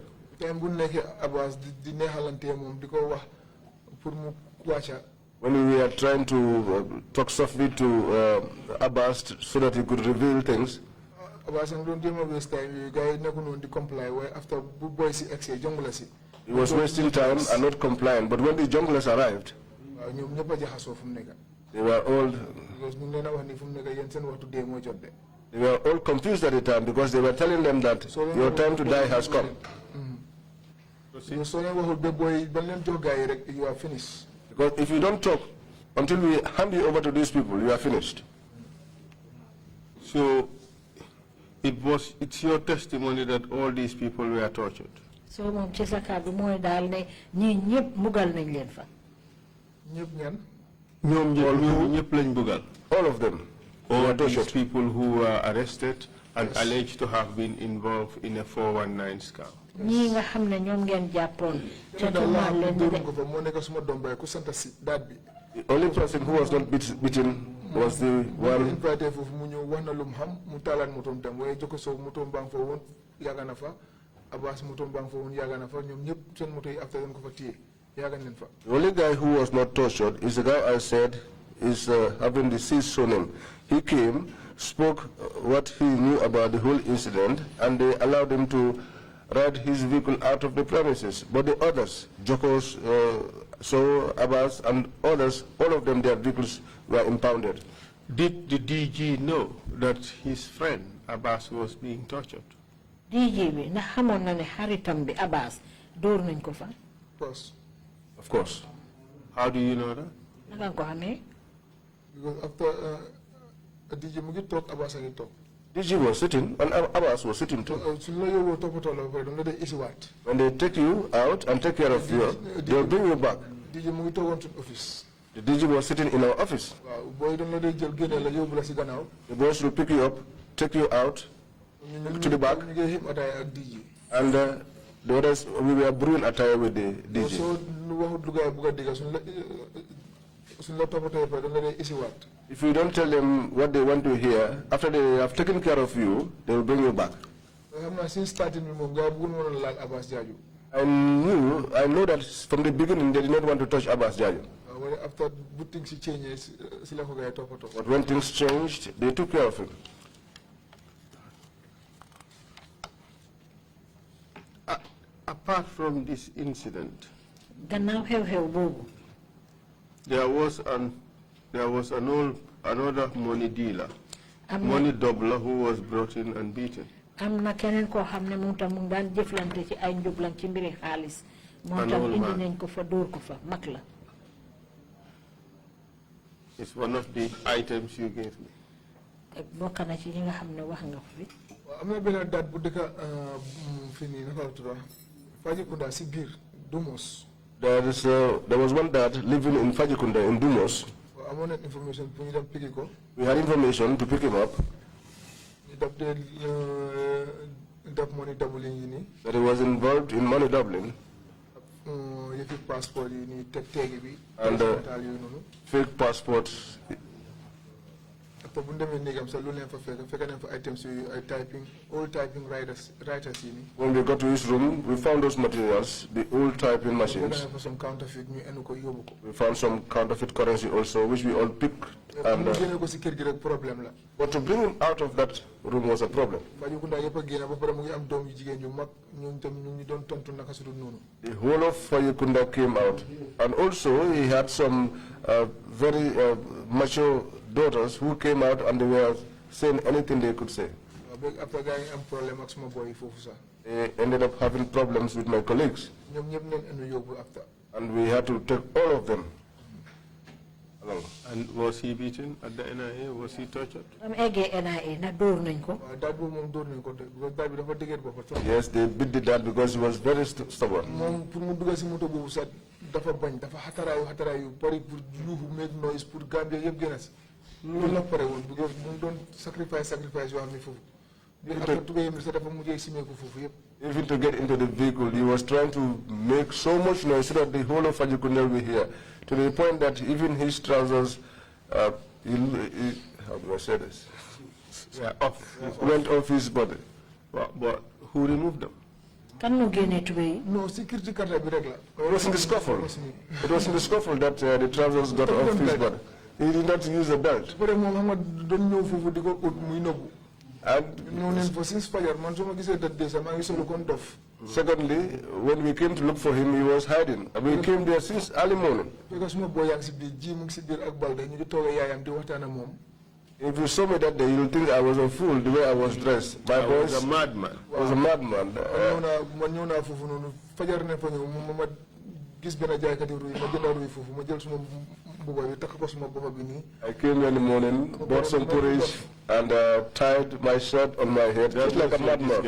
When we are trying to talk softly to Abbas so that he could reveal things, he was wasting time and not complying. But when the junglers arrived, they were all confused at the time because they were telling them that your time to die has come. You are finished. Because if you don't talk until we hand you over to these people, you are finished. So it's your testimony that all these people were tortured. So mom ci sa kaddu moy dal ne ñi ñepp mugal nañ leen fa. All of them. All these people who were arrested and alleged to have been involved in a 419 scam. Ñi nga xamne ñom ngeen jappon ci tumal leen de. The only person who was not beaten was the one. The only guy who was not tortured is the guy I said is having the cease name. He came, spoke what he knew about the whole incident, and they allowed him to ride his vehicle out of the premises. But the others, Jokos, So Abbas and others, all of them, their vehicles were impounded. Did the DG know that his friend Abbas was being tortured? DG bi na xamone na ne xaritam bi Abbas door nañ ko fa. Of course. How do you know that? Naka ko xamé? Because after DG mu ngi tok Abbas a ngi tok. DG was sitting and Abbas was sitting too. When they take you out and take care of you, they'll bring you back. The DG was sitting in our office. The boys will pick you up, take you out to the back, and the others, we were brewing attire with the DG. If you don't tell them what they want to hear, after they have taken care of you, they will bring you back. I know that from the beginning they did not want to touch Abbas Jayo. But when things changed, they took care of him. apart from this incident, gannaaw xew-xew boobu there was another money dealer, money doubler, who was brought in and beaten. am na keneen koo xam ne moom tam mu daan jëflante ci ay njublan ci mbiri xaalis moom tam indi nañ ko fa dóor ko fa mag la. It's one of the items you gave me. bokk na ci ñi nga xam ne wax nga fi. am na benn daat bu dëkk fii nii naka la tudd Fajikunda si biir Dumos. There was one dad living in Fajikunda in Dumos. amoon nañ information pour ñu dem pick ko. We had information to pick him up. ñu def def money doubling yi nii. That he was involved in money doubling. yëfi passport yi nii teegi bi. And fake passports. après bu ñu demee néegam sax loolu leen fa fekk nañ fa items yu ay old typing writers yi nii. When we got to his room, we found those materials, the old typing machines. For some counterfeit ñu enu ko yóbbu ko. We found some counterfeit currency also, which we all picked. And, génne ko si kër gi rek problème la. but to bring him out of that room was a problem. Fajikunda yëpp a génn ba pare mu ngi am doom yu jigéen yu mag ñooñu tam ñu doon tontu naka su dul noonu. The whole of Fajikunda came out. And also he had some very mature daughters who came out and they were saying anything they could say. After gars yi am problème ak suma boy foofu sax. They ended up having problems with my colleagues. ñoom ñëpp nañ enu yóbbu after. And we had to take all of them along. And was he beaten at the NIA? Was he tortured? am eggee NIA na dóor nañ ko. daat boobu moom dóor nañ ko because daat bi dafa dëgër boppam. Yes, they beat the dad because he was very stubborn. moom pour mu dugg si moto boobu sax dafa bañ dafa xataraayu bari pour yuuxu make noise pour Gambia yëpp gën a si. loolu la pare woon because mu doon sacrifice yoo xam ne foofu. bi after tugayam sax dafa mujjee simeeku foofu yëpp. Even to get into the vehicle, he was trying to make so much noise so that the whole of Fajikunda will be here, to the point that even his trousers, how do I say this? Yeah, went off his body. But who removed them? kan moo génnee tubéy. No, security card bi rek la. It was in the scuffle. It was in the scuffle that the trousers got off his body. He did not use a belt. Pare moom xam nga doon ñëw foofu di ko ut muy nëbbu. And ñëw neen fa since fajar man su ma gisee dat de sax maa ngi solo kon dof. secondly, when we came to look for him, he was hiding. And we came there since early morning. Because suma boy yaa ngi si biir ji mu ngi si biir ak Balde ñu di toog yaayam di waxtaan ak moom. If you saw me that day, you'll think I was a fool the way I was dressed. My I voice was a madman. I was a madman. man ñëw naa foofu noonu fajar ne fa ñëw ma gis benn jaaykati ruy ma jëndaa ruy foofu ma jël suma mbuba bi takk ko suma bopp bi nii. I came in the morning, bought some porridge, and tied my shirt on my head, just like a madman.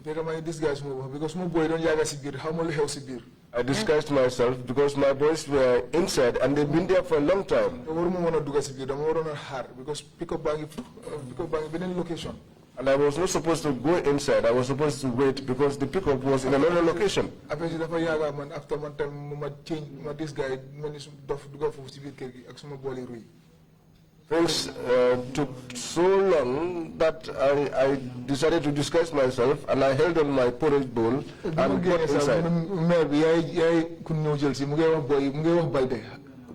Fekk maa ngi disguise suma bopp because suma boy doon yaaga si biir xaw ma lu xew si biir. I disguised myself because my boys were inside and they've been there for a long time. waruma mën a dugg si biir dama waroon a xaar because pick-up baa ngi beneen location. And I was not supposed to go inside. I was supposed to wait because the pickup was in another location. Après si dafa yaaga man after man time ma change ma disguise mel ni dof dugga foofu si biir kër gi ak suma boole ruy. Things took so long that I decided to disguise myself and I held on my porridge bowl and got inside. Maire bi yaay ku ñëw jël si mu ngay wax boy mu ngay wax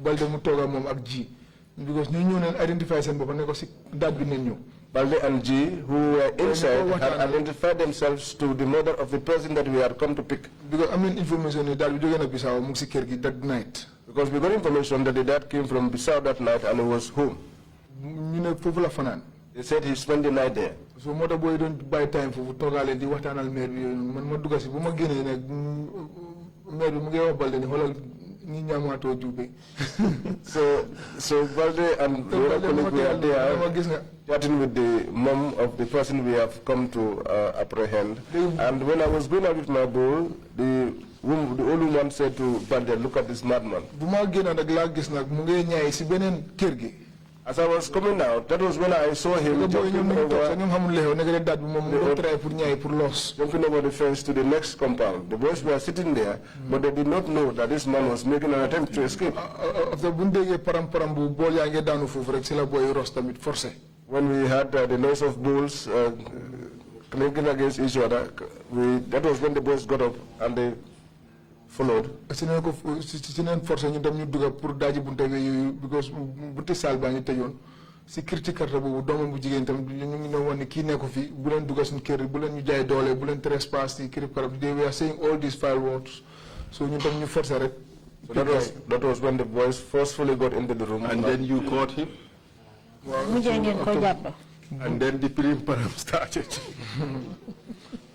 Balde mu tooga moom ak ji because ñu ñëw neen identify seen bopp ne ko si daat bi neen ñëw. Balde and G, who were inside, had identified themselves to the mother of the person that we had come to pick. Because I mean information that we jóge na Bissau mu ngi si kër gi that night. Because we got information that the dad came from Bissau that night and he was home. ñu ne foofu la fanaan. They said he spent the night there. So moo tax booy doon bàyyi time foofu toogaale di waxtaanal maire bi yooyu man ma dugga si bu ma génnee nag maire bi mu ngi wax Balde ni xoolal ñi ñaamaatoo jubbe. So Balde and the colleague were there chatting with the mom of the person we have come to apprehend. And when I was going out with my bowl, the old woman said to Balde, look at this madman. bu ma génn nag laa gis nag mu ngi ñaay si beneen kër gi. As I was coming out, that was when I saw him jumping over the fence to the next compound. The boys were sitting there, but they did not know that this man was making an attempt to escape. When we had the noise of bulls clinking against each other, that was when the boys got up and they followed. Because security carte boobu doomam bu jigéen tam ñu ngi doon wax ne kii nekku fi bu leen duggal suñu kër bu leen ñu jaay doole bu leen trespass ci crib karab they were saying all these foul words so ñun tam ñu forcer rek. So that was when the boys forcefully got into the room. And then you caught him. And then the param started.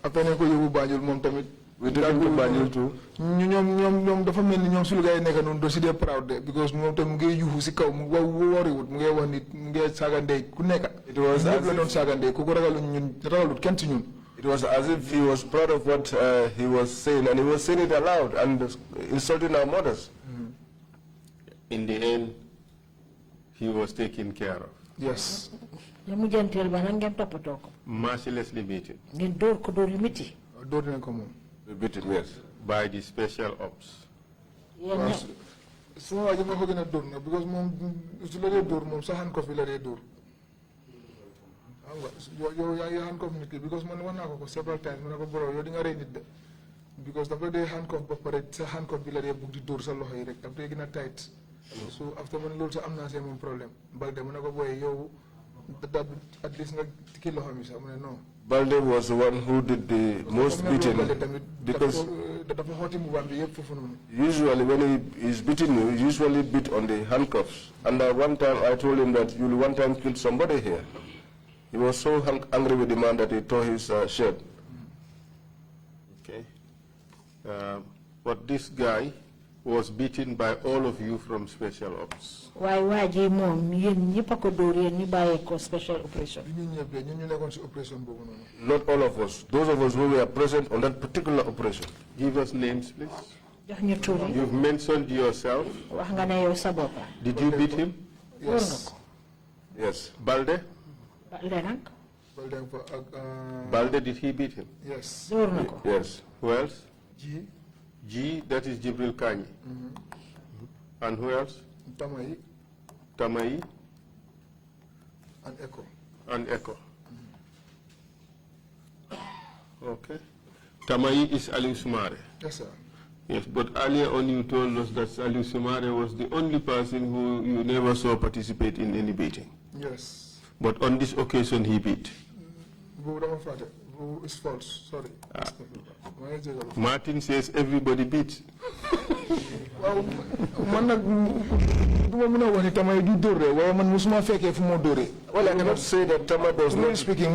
After ne ko yóbbu Banjul moom tamit. We took him to Banjul too. ñoom dafa mel ni ñoom suñu gars yi nekk noonu do si dee proud de because moom tam mu ngi yuuxu si kaw mu wariwut mu ngi wax nit mu ngi saaga ndey ku nekk. It was ñëpp la doon saaga ndey ku ko ragalut kenn si ñun. It was as if he was proud of what he was saying, and he was saying it aloud and insulting our mothers. In the end, he was taken care of. Yes. Mercilessly beaten. We beat him, yes. By the special ops. So I don't know because mom sa handcuff la dé door. You handcuff nit because man wana ko several times man ko bro yo di nga rey nit de because dafa dé handcuff ba paré sa handcuff bi la dé bugg di door sa loxo yi rek dafa dé gëna tight. So after man lolu sa amna sé mom problème balde man ko boy yow at least nga tiki loxo mi sa man no. Balde was the one who did the most beating because usually when he is beating you, he usually beat on the handcuffs. And one time I told him that you will one time kill somebody here. He was so angry with the man that he tore his shirt. Okay. But this guy was beaten by all of you from special ops. Why mom yeen ko dóor ni baye ko special operation. Not all of us. Those of us who were present on that particular operation. Give us names, please. You've mentioned yourself. Did you beat him? Yes. Yes. Balde? Balde, did he beat him? Yes. Yes. Who else? G, that is Jibril Kanyi. And who else? Tamai. And Echo. Okay. Tamai is Ali Sumare. Yes, sir. Yes, but earlier on you told us that Ali Sumare was the only person who you never saw participate in any beating. Yes. But on this occasion he beat. It's false, sorry. Martin says everybody beats. Well, well, I cannot say that Tama does not speaking.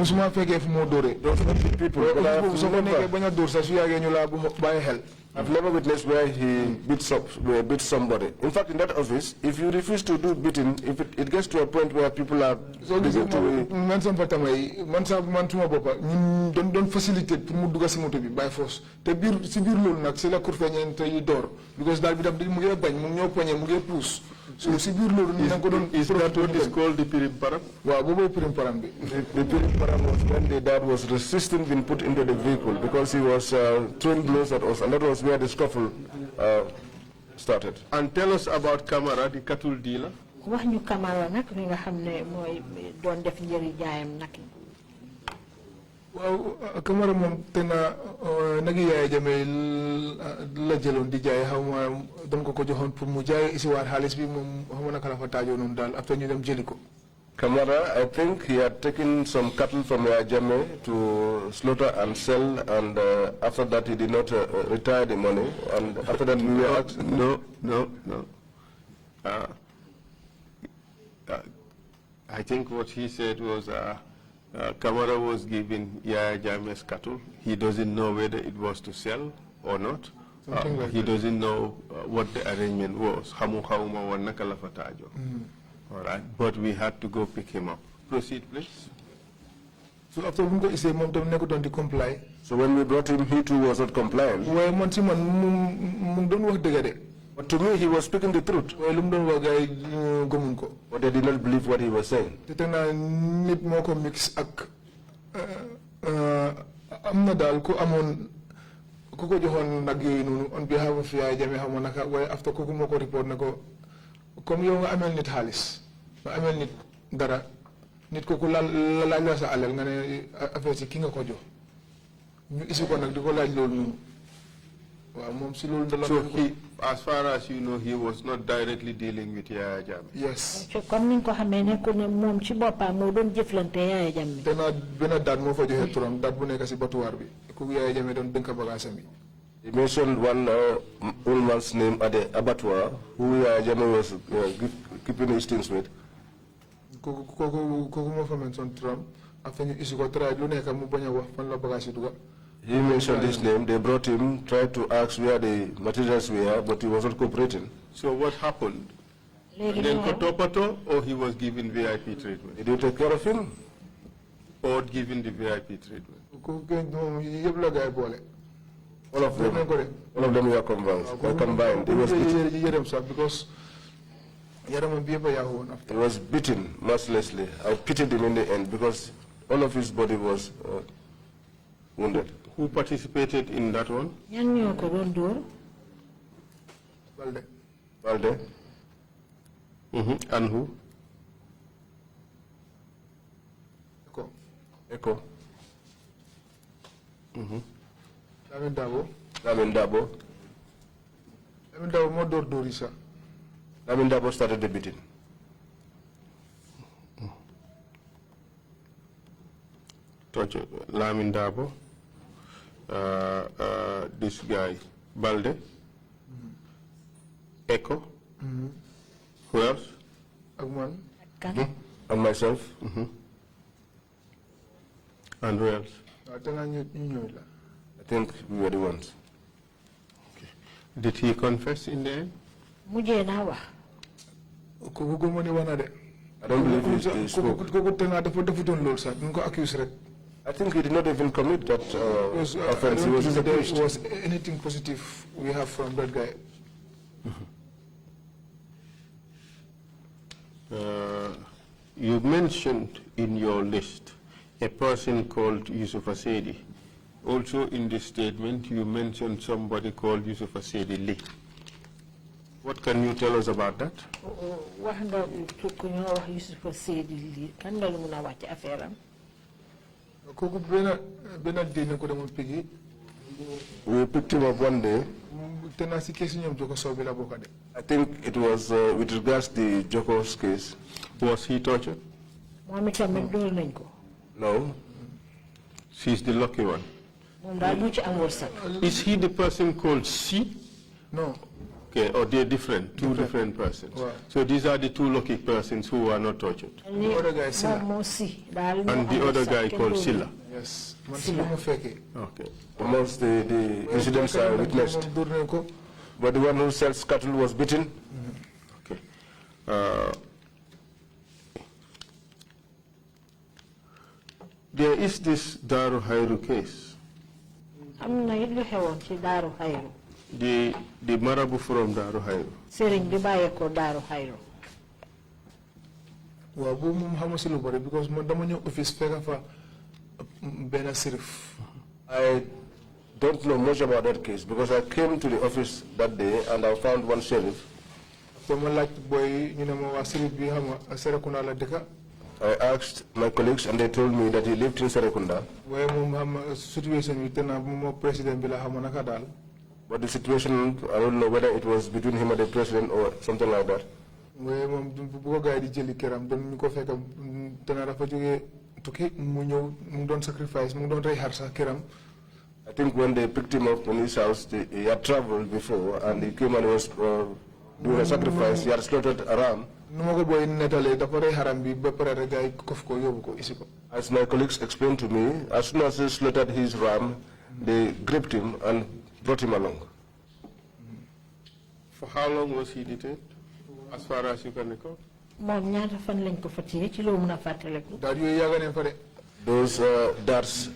I've never witnessed where he beats somebody. In fact, in that office, if you refuse to do beating, if it gets to a point where people are so this is don't facilitate by force. Because so is that what is called the Pirim Param? The Pirim Param was when the dad was resisting being put into the vehicle because he was throwing blows at us, and that was where the scuffle started. And tell us about Kamara, the cattle dealer. Well, Kamara mom tena nagi yaay jame la jëlon di jaay xawma dam ko joxon pour mu jaay isi war xaliss bi mom xawma naka la fa taajo non dal after ñu dem jëliko. Kamara, I think he had taken some cattle from Yajame to slaughter and sell, and after that he did not retire the money, and after that we were asked... No. I think what he said was Kamara was giving Yaya Jame's cattle. He doesn't know whether it was to sell or not. He doesn't know what the arrangement was. All right, but we had to go pick him up. Proceed, please. So after we say mom don't comply. So when we brought him, he too was not compliant. But to me, he was speaking the truth. But they did not believe what he was saying. On behalf of after report comme yow nga amel nit xaliss ba amel nit dara nit koku la sa alal nga ne affaire ci ki nga ko jox ñu isi ko nak diko laaj lolu So he, as far as you know, he was not directly dealing with Yaya Jammeh. Yes. comme ni ko xamé ne ko ne mom ci bopam mo doon jëflante Yaya Jammeh. Dana benn date moo fa joxe turam date bu nekk si batuwaar bi ku Yaya Jammeh doon dënk bagaasam yi. He mentioned one old man's name at the abattoir who Jammeh was keeping his things with. Kooku moo fa mention turam after ñu isi ko try lu nekk mu bañ a wax fan la bagaas yi duga. He mentioned his name. They brought him, tried to ask where the materials were, but he was not cooperating. So what happened? Then Kotopato, or he was given VIP treatment? Did you take care of him? Or given the VIP treatment? All of them were combined. He was beaten. Because he was beaten mercilessly. I pitied him in the end because all of his body was wounded. Who participated in that one? Balde. And who? Echo. Lamin Dabo. Lamin Dabo. Lamin Dabo mo door Dorisa. Lamin Dabo started the beating. Lamin Dabo. This guy, Balde. Echo. Who else? Agman. And myself. And who else? I think we were the ones. Okay. Did he confess in the end? I don't believe he spoke. I think he did not even commit that offense. He was in the there was anything positive we have from that guy. You mentioned in your list a person called Yusuf Asedi. Also in this statement, you mentioned somebody called Yusuf Asedi Lee. What can you tell us about that? We picked him up one day. I think it was with regards to the Joko's case. Was he tortured? No. She's the lucky one. Is he the person called C? No. Okay, or they're different, two different persons. Right. So these are the two lucky persons who are not tortured. And the other guy, Silla. And the other guy called Silla. Yes. Okay. Amongst the incidents I witnessed. But the one who sells cattle was beaten. Okay. There is this Daru Hairu case. The Marabu from Daru Hairu. Because office I don't know much about that case because I came to the office that day and I found one sheriff. I asked my colleagues and they told me that he lived in Serekunda. But the situation, I don't know whether it was between him and the president or something like that. I think when they picked him up in his house, he had traveled before and he came and he was doing a sacrifice. He had slaughtered a ram. As my colleagues explained to me, as soon as he slaughtered his ram, they gripped him and brought him along. For how long was he detained, as far as you can recall? Those darts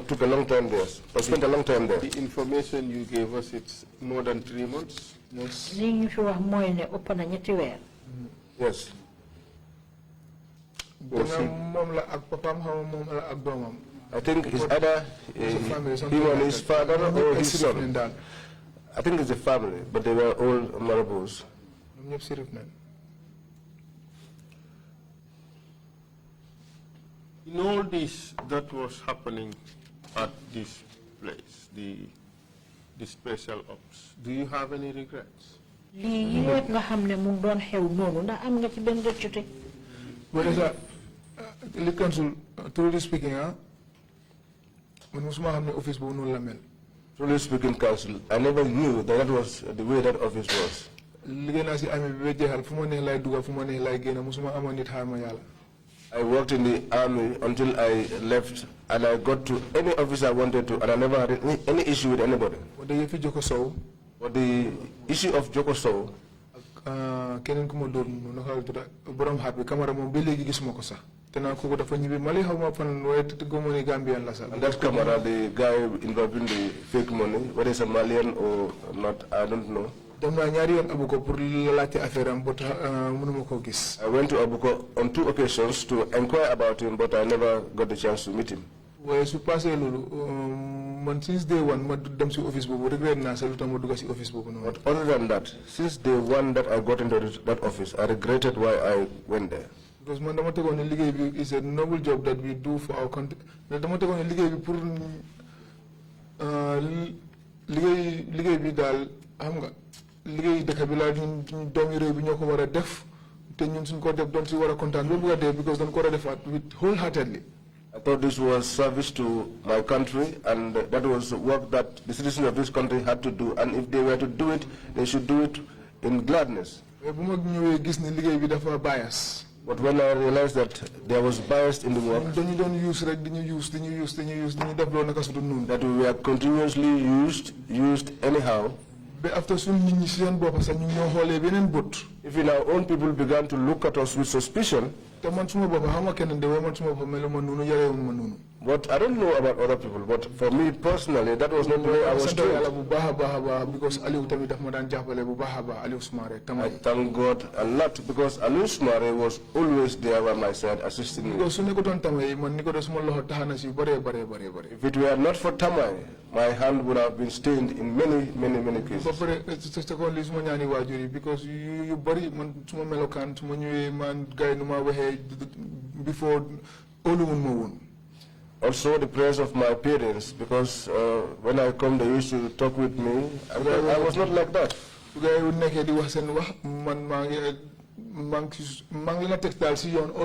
took a long time there, or spent a long time there. The information you gave us, it's more than 3 months? Yes. Yes. I think it's either him and his father or his son. I think it's a family, but they were all Marabous. In all this that was happening at this place, the the special ops. Do you have any regrets? Well, the council, truly speaking, when office Truly speaking, council, I never knew that that was the way that office was. I worked in the army until I left, and I got to any office I wanted to, and I never had any issue with anybody. But the issue of Joko Sow, that camera, the guy involved in the fake money, whether it's a Malian or not, I don't know. I went to Abuko on 2 occasions to inquire about him, but I never got the chance to meet him. Since day one, office. But other than that, since day one that I got into that office, I regretted why I went there. Because is a noble job that we do for our country. With wholeheartedly. I thought this was service to my country, and that was work that the citizens of this country had to do, and if they were to do it, they should do it in gladness. But when I realized that there was bias in the work, that we were continuously used anyhow, if in our own people began to look at us with suspicion, but I don't know about other people, but for me personally, that was not the way I was trained. I thank God a lot because Aliou Smare was always there by my side assisting me. If it were not for Tamai, my hand would have been stained in many cases. Because you bury before also the prayers of my parents, because when I come they used to talk with me. I was not like that. All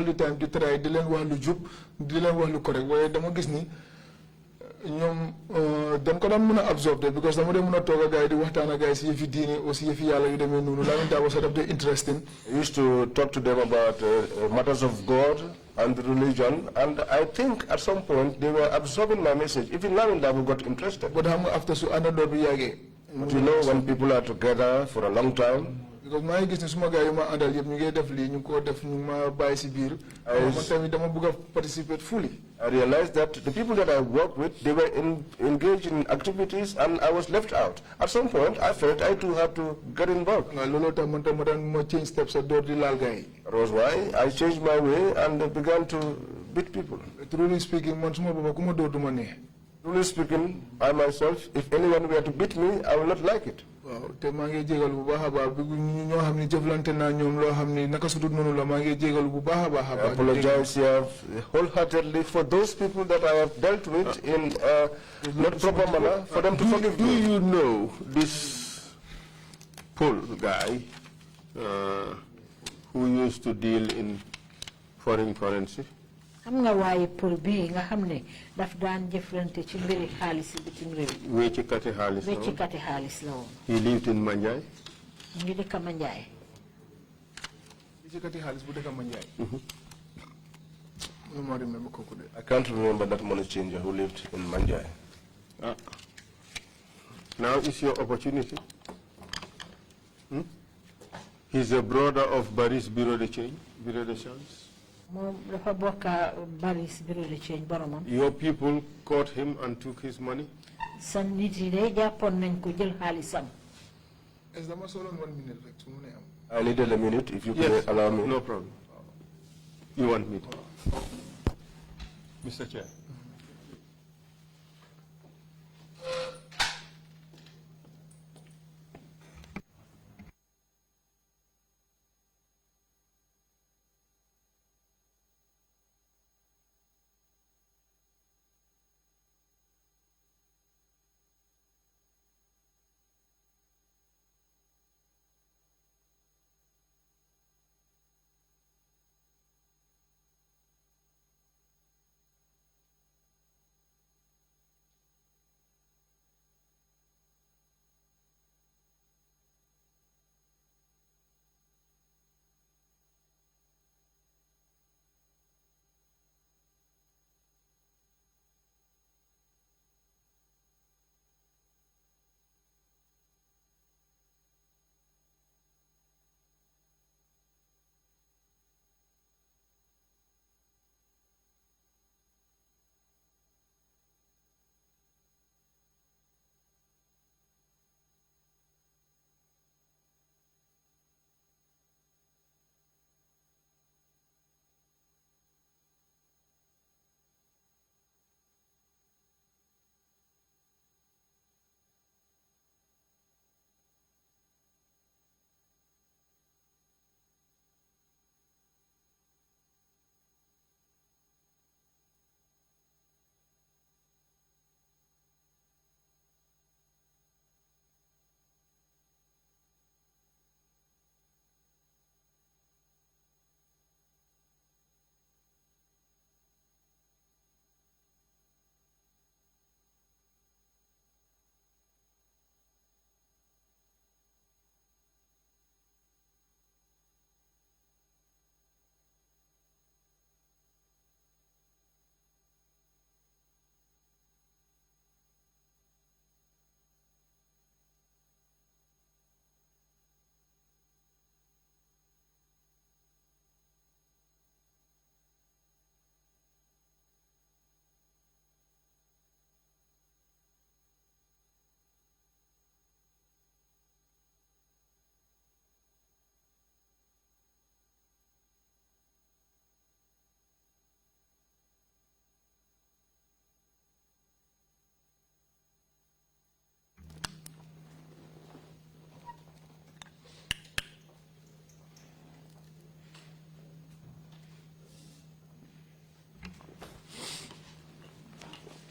the time to try correct. Don't ko daan mëna absorber because dama dem mëna toga gaay di waxtana gaay ci yefi diine aussi yefi yalla yu demé nonu la nda was interesting. I used to talk to them about matters of God and religion, and I think at some point they were absorbing my message. Even now and we got interested. But after so another bi yagé. But you know, when people are together for a long time, because my gis ni suma gaay yu ma andal yeb ñu ngi def li ñu ko def ñu ma bay ci biir man tamit dama bëgg participate fully. I realized that the people that I worked with, they were engaged in activities and I was left out. At some point, I felt I too had to get involved. That was why I changed my way and began to beat people. Truly speaking, I myself, if anyone were to beat me, I would not like it. I apologize here wholeheartedly for those people that I have dealt with in not proper manner, for them to forgive me. Do you know this Paul guy who used to deal in foreign currency? Xam nga waye pour bi nga xamne daf daan jëflante ci mbiri xaaliss bitim rew. Wéccikati xaaliss la. Wéccikati xaaliss la woon. He lived in Manjai. Ngi dëkk Manjai. Wéccikati xaaliss bu dëkk Manjai. I can't remember that money changer who lived in Manjai. Now is your opportunity. He's a brother of Basirou Sey, Bureau de Change. Your people caught him and took his money? I needed a minute, if you could allow me. No problem. You want me? Mr. Chair.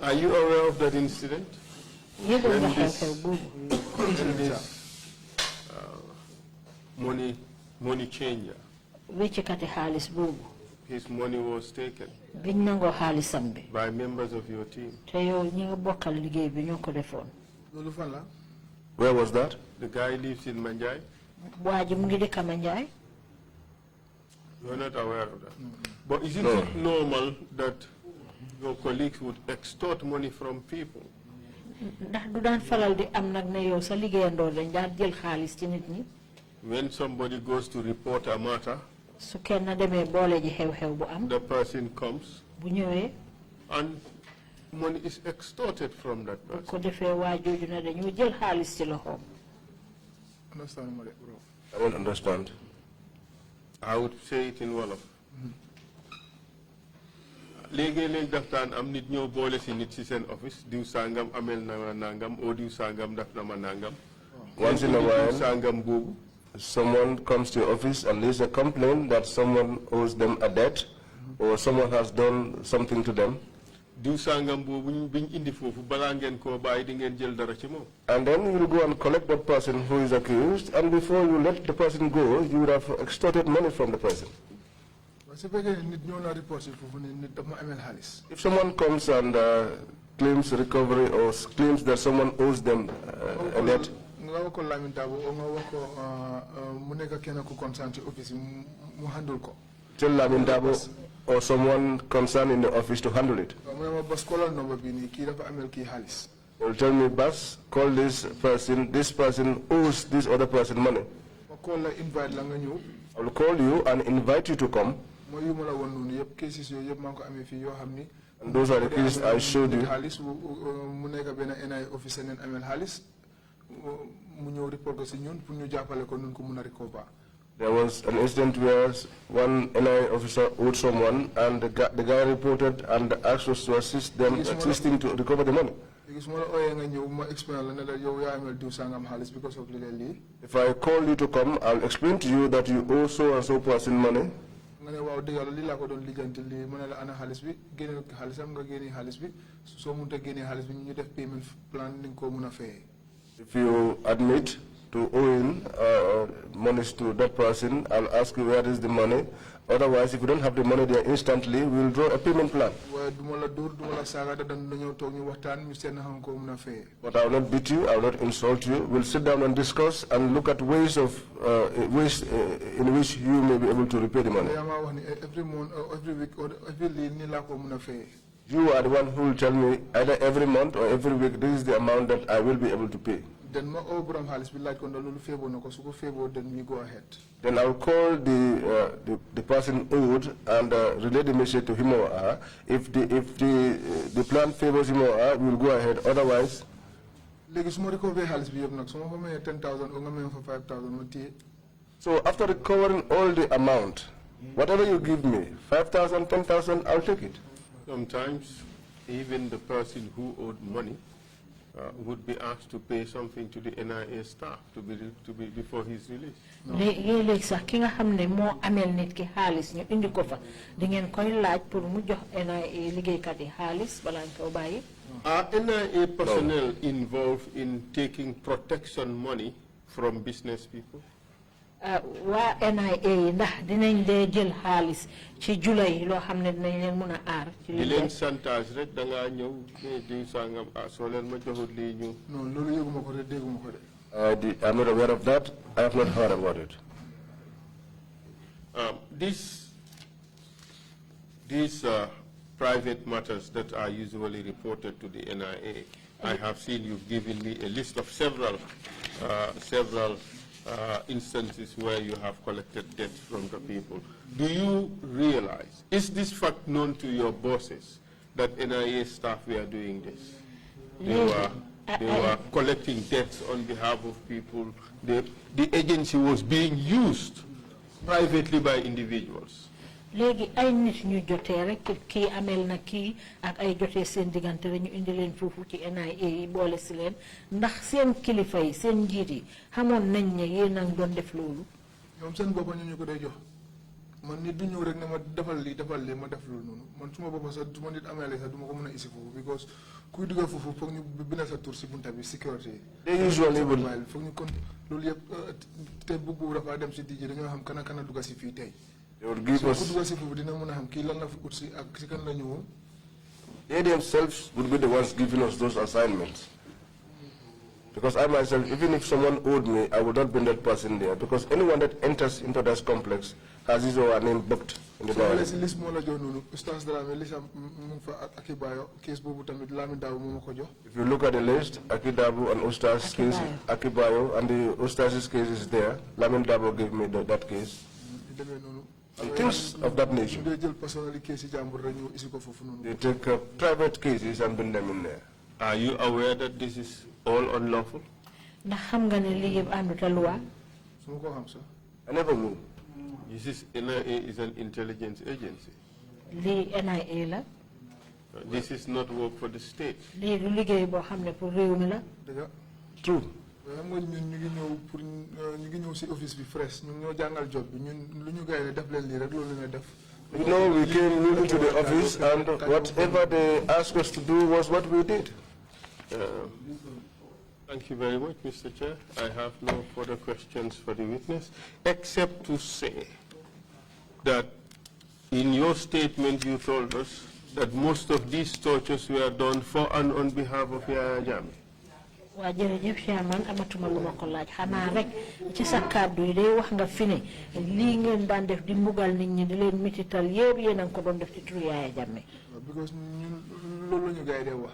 Are you aware of that incident? yëgal nga When xew-xew boobu. when this money changer, wéccikati xaalis boobu. his money was taken biñ nangoo xaalisam bi. by members of your team. te yow ñi nga bokkal liggéey bi ñoo ko defoon. loolu fan la. Where was that? The guy lives in Manjai. waa ji mu ngi dëkk Manjai. You're not aware of that. But isn't it normal that your colleagues would extort money from people? ndax du daan faral di am nag ne yow sa liggéeyandoo dañ daan jël xaalis ci nit ñi. When somebody goes to report a matter, su kenn demee boole ji xew-xew bu am. the person comes bu ñëwee. and money is extorted from that bu person. ko defee waa jooju na dañoo jël xaalis ci loxoom. understand ma de bro. I don't understand. I would say it in Wolof. léegi-léeg daftaan am nit ñëw boole si nit si seen office diw sangam amel na ma nangam o diw sangam daf na ma nangam. Once in a while, sangam boobu. someone comes to your office and leaves a complaint that someone owes them a debt or someone has done something to them. diw sangam boobu biñ indi foofu balaa ngeen koo bàyyi di ngeen jël dara ci moom. And then you will go and collect that person who is accused, and before you let the person go, you would have extorted money from the person. su fekkee nit ñëw na report si foofu ne nit daf ma amel xaalis. If someone comes and claims recovery or claims that someone owes them a debt, nga wax ko Lamin Dabo o nga wax ko mu nekk kenn ku concerned ci office mu handle ko. tell Lamin Dabo or someone concerned in the office to handle it. mu ne ma bas callal number bi nii kii dafa amel kii xaalis. They'll tell me, Bas, call this person owes this other person money. ma call la invite la nga ñëw. I will call you and invite you to come. mooy yu ma la woon noonu yëpp cases yooyu yëpp maa ngi ko amee fii yoo xam ni. And those are the cases I showed you. xaalis mu nekk benn NIA officer neen amel xaalis mu ñëw report ko si ñun pour ñu jàppale ko nun ko mun a recover. There was an incident where one NIA officer owed someone, and the guy reported and asked us to assist him to recover the money. léegi su ma la ooyee nga ñëw ma explain la ne la yow yaa amel diw sangam xaalis because of lii. If I call you to come, I'll explain to you that you owe so and so person money. nga ne waaw dëgg yàlla lii laa ko doon lijjanti lii ma ne la ana xaalis bi génne xaalisam nga génne xaalis bi soo mënut a génne xaalis bi ñu def payment plan ni nga ko mun a fayee. If you admit to owing monies to that person, I'll ask you where is the money. Otherwise, if you don't have the money there instantly, we'll draw a payment plan. waaye du ma la dóor du ma la saaga dañoo toog ñu waxtaan ñu seet na xam ko mun a fayee. But I will not beat you, I will not insult you. We'll sit down and discuss and look at ways in which you may be able to repay the money. yaa maa wax ni every month or every week or every lii nii laa ko mun a fayee. You are the one who will tell me either every month or every week, this is the amount that I will be able to pay. Then ma oo borom xaalis bi laaj ko ndax loolu feeboo na ko su ko feeboo then we go ahead. Then I'll call the person owed and relay the message to him or her. If the plan favors him or her, we'll go ahead. Otherwise, léegi su ma recover xaalis bi yëpp nag su ma fa mayee 10,000 o nga may fa 5,000 ma téye. so after recovering all the amount, whatever you give me, 5,000, 10,000, I'll take it. Sometimes even the person who owed money would be asked to pay something to the NIA staff to be before his release. léegi sax ki nga xam ne moo amel nit ki xaalis ñu indi ko fa di ngeen koy laaj pour mu jox NIA liggéeykat yi xaalis balaa nga ko bàyyi. Are NIA personnel involved in taking protection money from business people? waa NIA yi ndax dinañ dee jël xaalis ci jula yi loo xam ne dinañ leen mun a aar. ci di leen chantage rek da ngaa ñëw di sangam soo leen ma joxut lii ñu. non loolu yëguma ko de dégguma ko de. I'm not aware of that. I have not heard about it. These private matters that are usually reported to the NIA, I have seen you've given me a list of several instances where you have collected debts from the people. Do you realize, is this fact known to your bosses, that NIA staff were doing this? They were collecting debts on behalf of people. The agency was being used privately by individuals. léegi ay nit ñu jotee rek kii amel na kii ak ay jotee seen diggante rek ñu indi leen foofu ci NIA yi boole si leen ndax seen kilifa yi seen njiit yi xamoon nañ ne yéen a ngi doon def loolu. ñoom seen bopp ñu ko day jox. man nit du ñëw rek ne ma defal lii ma def loolu noonu man suma bopp sax du ma nit amee sax du ma ko mën a isi foofu because kuy dugal foofu foog ñu bina sa tur si bunta bi sécurité They usually will. foog ñu kon loolu yëpp te boobu dafa dem si DJ dañoo xam kana dugal si fii tey They will give ku us. dugal si foofu dina mën a xam kii lan la fi ut si ak si kan la ñëwoon. They themselves would be the ones giving us those assignments. Because I myself, even if someone owed me, I would not bring that person there. Because anyone that enters into that complex has his or her name booked in the diary. So list mo la jox nonu Ustaz Dramé lisam mu fa Akibayo case bobu tamit Lamin Daw mo ko jox. If you look at the list, Akidabu and Ustaz's case, Akibayo, and the Ustaz's case is there. Lamin Dabo gave me that case. And things of that nature. They take private cases and bring them in there. Are you aware that this is all unlawful? I never knew. This is NIA is an intelligence agency. This is not work for the state. True. xam nga ñun ñu ngi ñëw pour ñu ngi ñëw si office bi fresh ñun ñoo jàngal job bi ñun lu ñu gaay def leen lii rek loolu la def. You know, we came newly to the office and whatever they asked us to do was what we did. Thank you very much, Mr. Chair. I have no further questions for the witness, except to say that in your statement you told us that most of these tortures were done for and on behalf of Yaya Jammeh. waa jërëjëf Chairman amatuma lu ma ko laaj xanaa rek ci sa kàddu yi day wax nga fi ne lii ngeen daan def di mbugal nit ñi di leen mitital yëpp yéen a ngi ko doon def ci turu Yaya Jammeh. because ñun loolu la ñu gars yi day wax.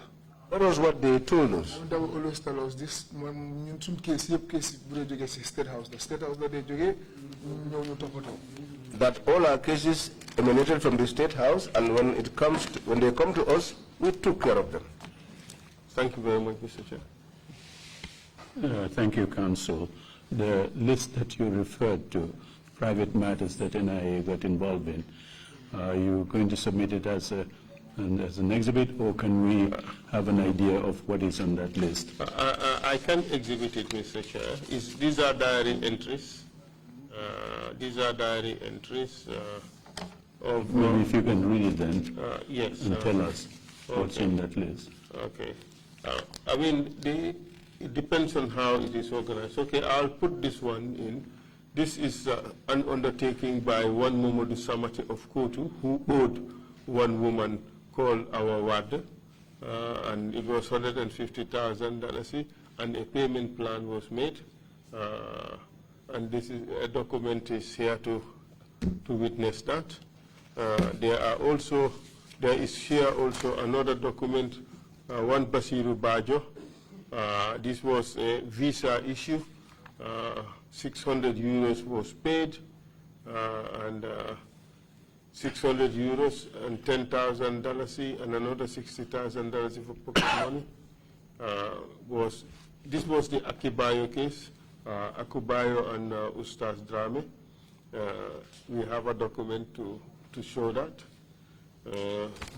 That was what they told us. They will always tell us this. ñun suñ case yëpp case bu dee jógee si State House la day jógee ñëw ñu toppatoo. That all our cases emanated from the State House, and when they come to us, we took care of them. Thank you very much, Mr. Chair. Thank you, Counsel. The list that you referred to, private matters that NIA got involved in, are you going to submit it as an exhibit, or can we have an idea of what is on that list? I can exhibit it, Mr. Chair. These are diary entries. These are diary entries of... Maybe if you can read it then, yes, and tell us what's in that list. Okay. I mean, it depends on how it is organized. Okay, I'll put this one in. This is an undertaking by one Mamadou Samati of Kotu, who owed one woman called our ward, and it was $150,000, and a payment plan was made. And this is a document is here to witness that. There is here also another document, one Basirou Bajo. This was a visa issue. 600 euros was paid, and 600 euros and $10,000 and another $60,000 for pocket money. This was the Akibayo case, Akubayo and Ustaz Drame. We have a document to show that.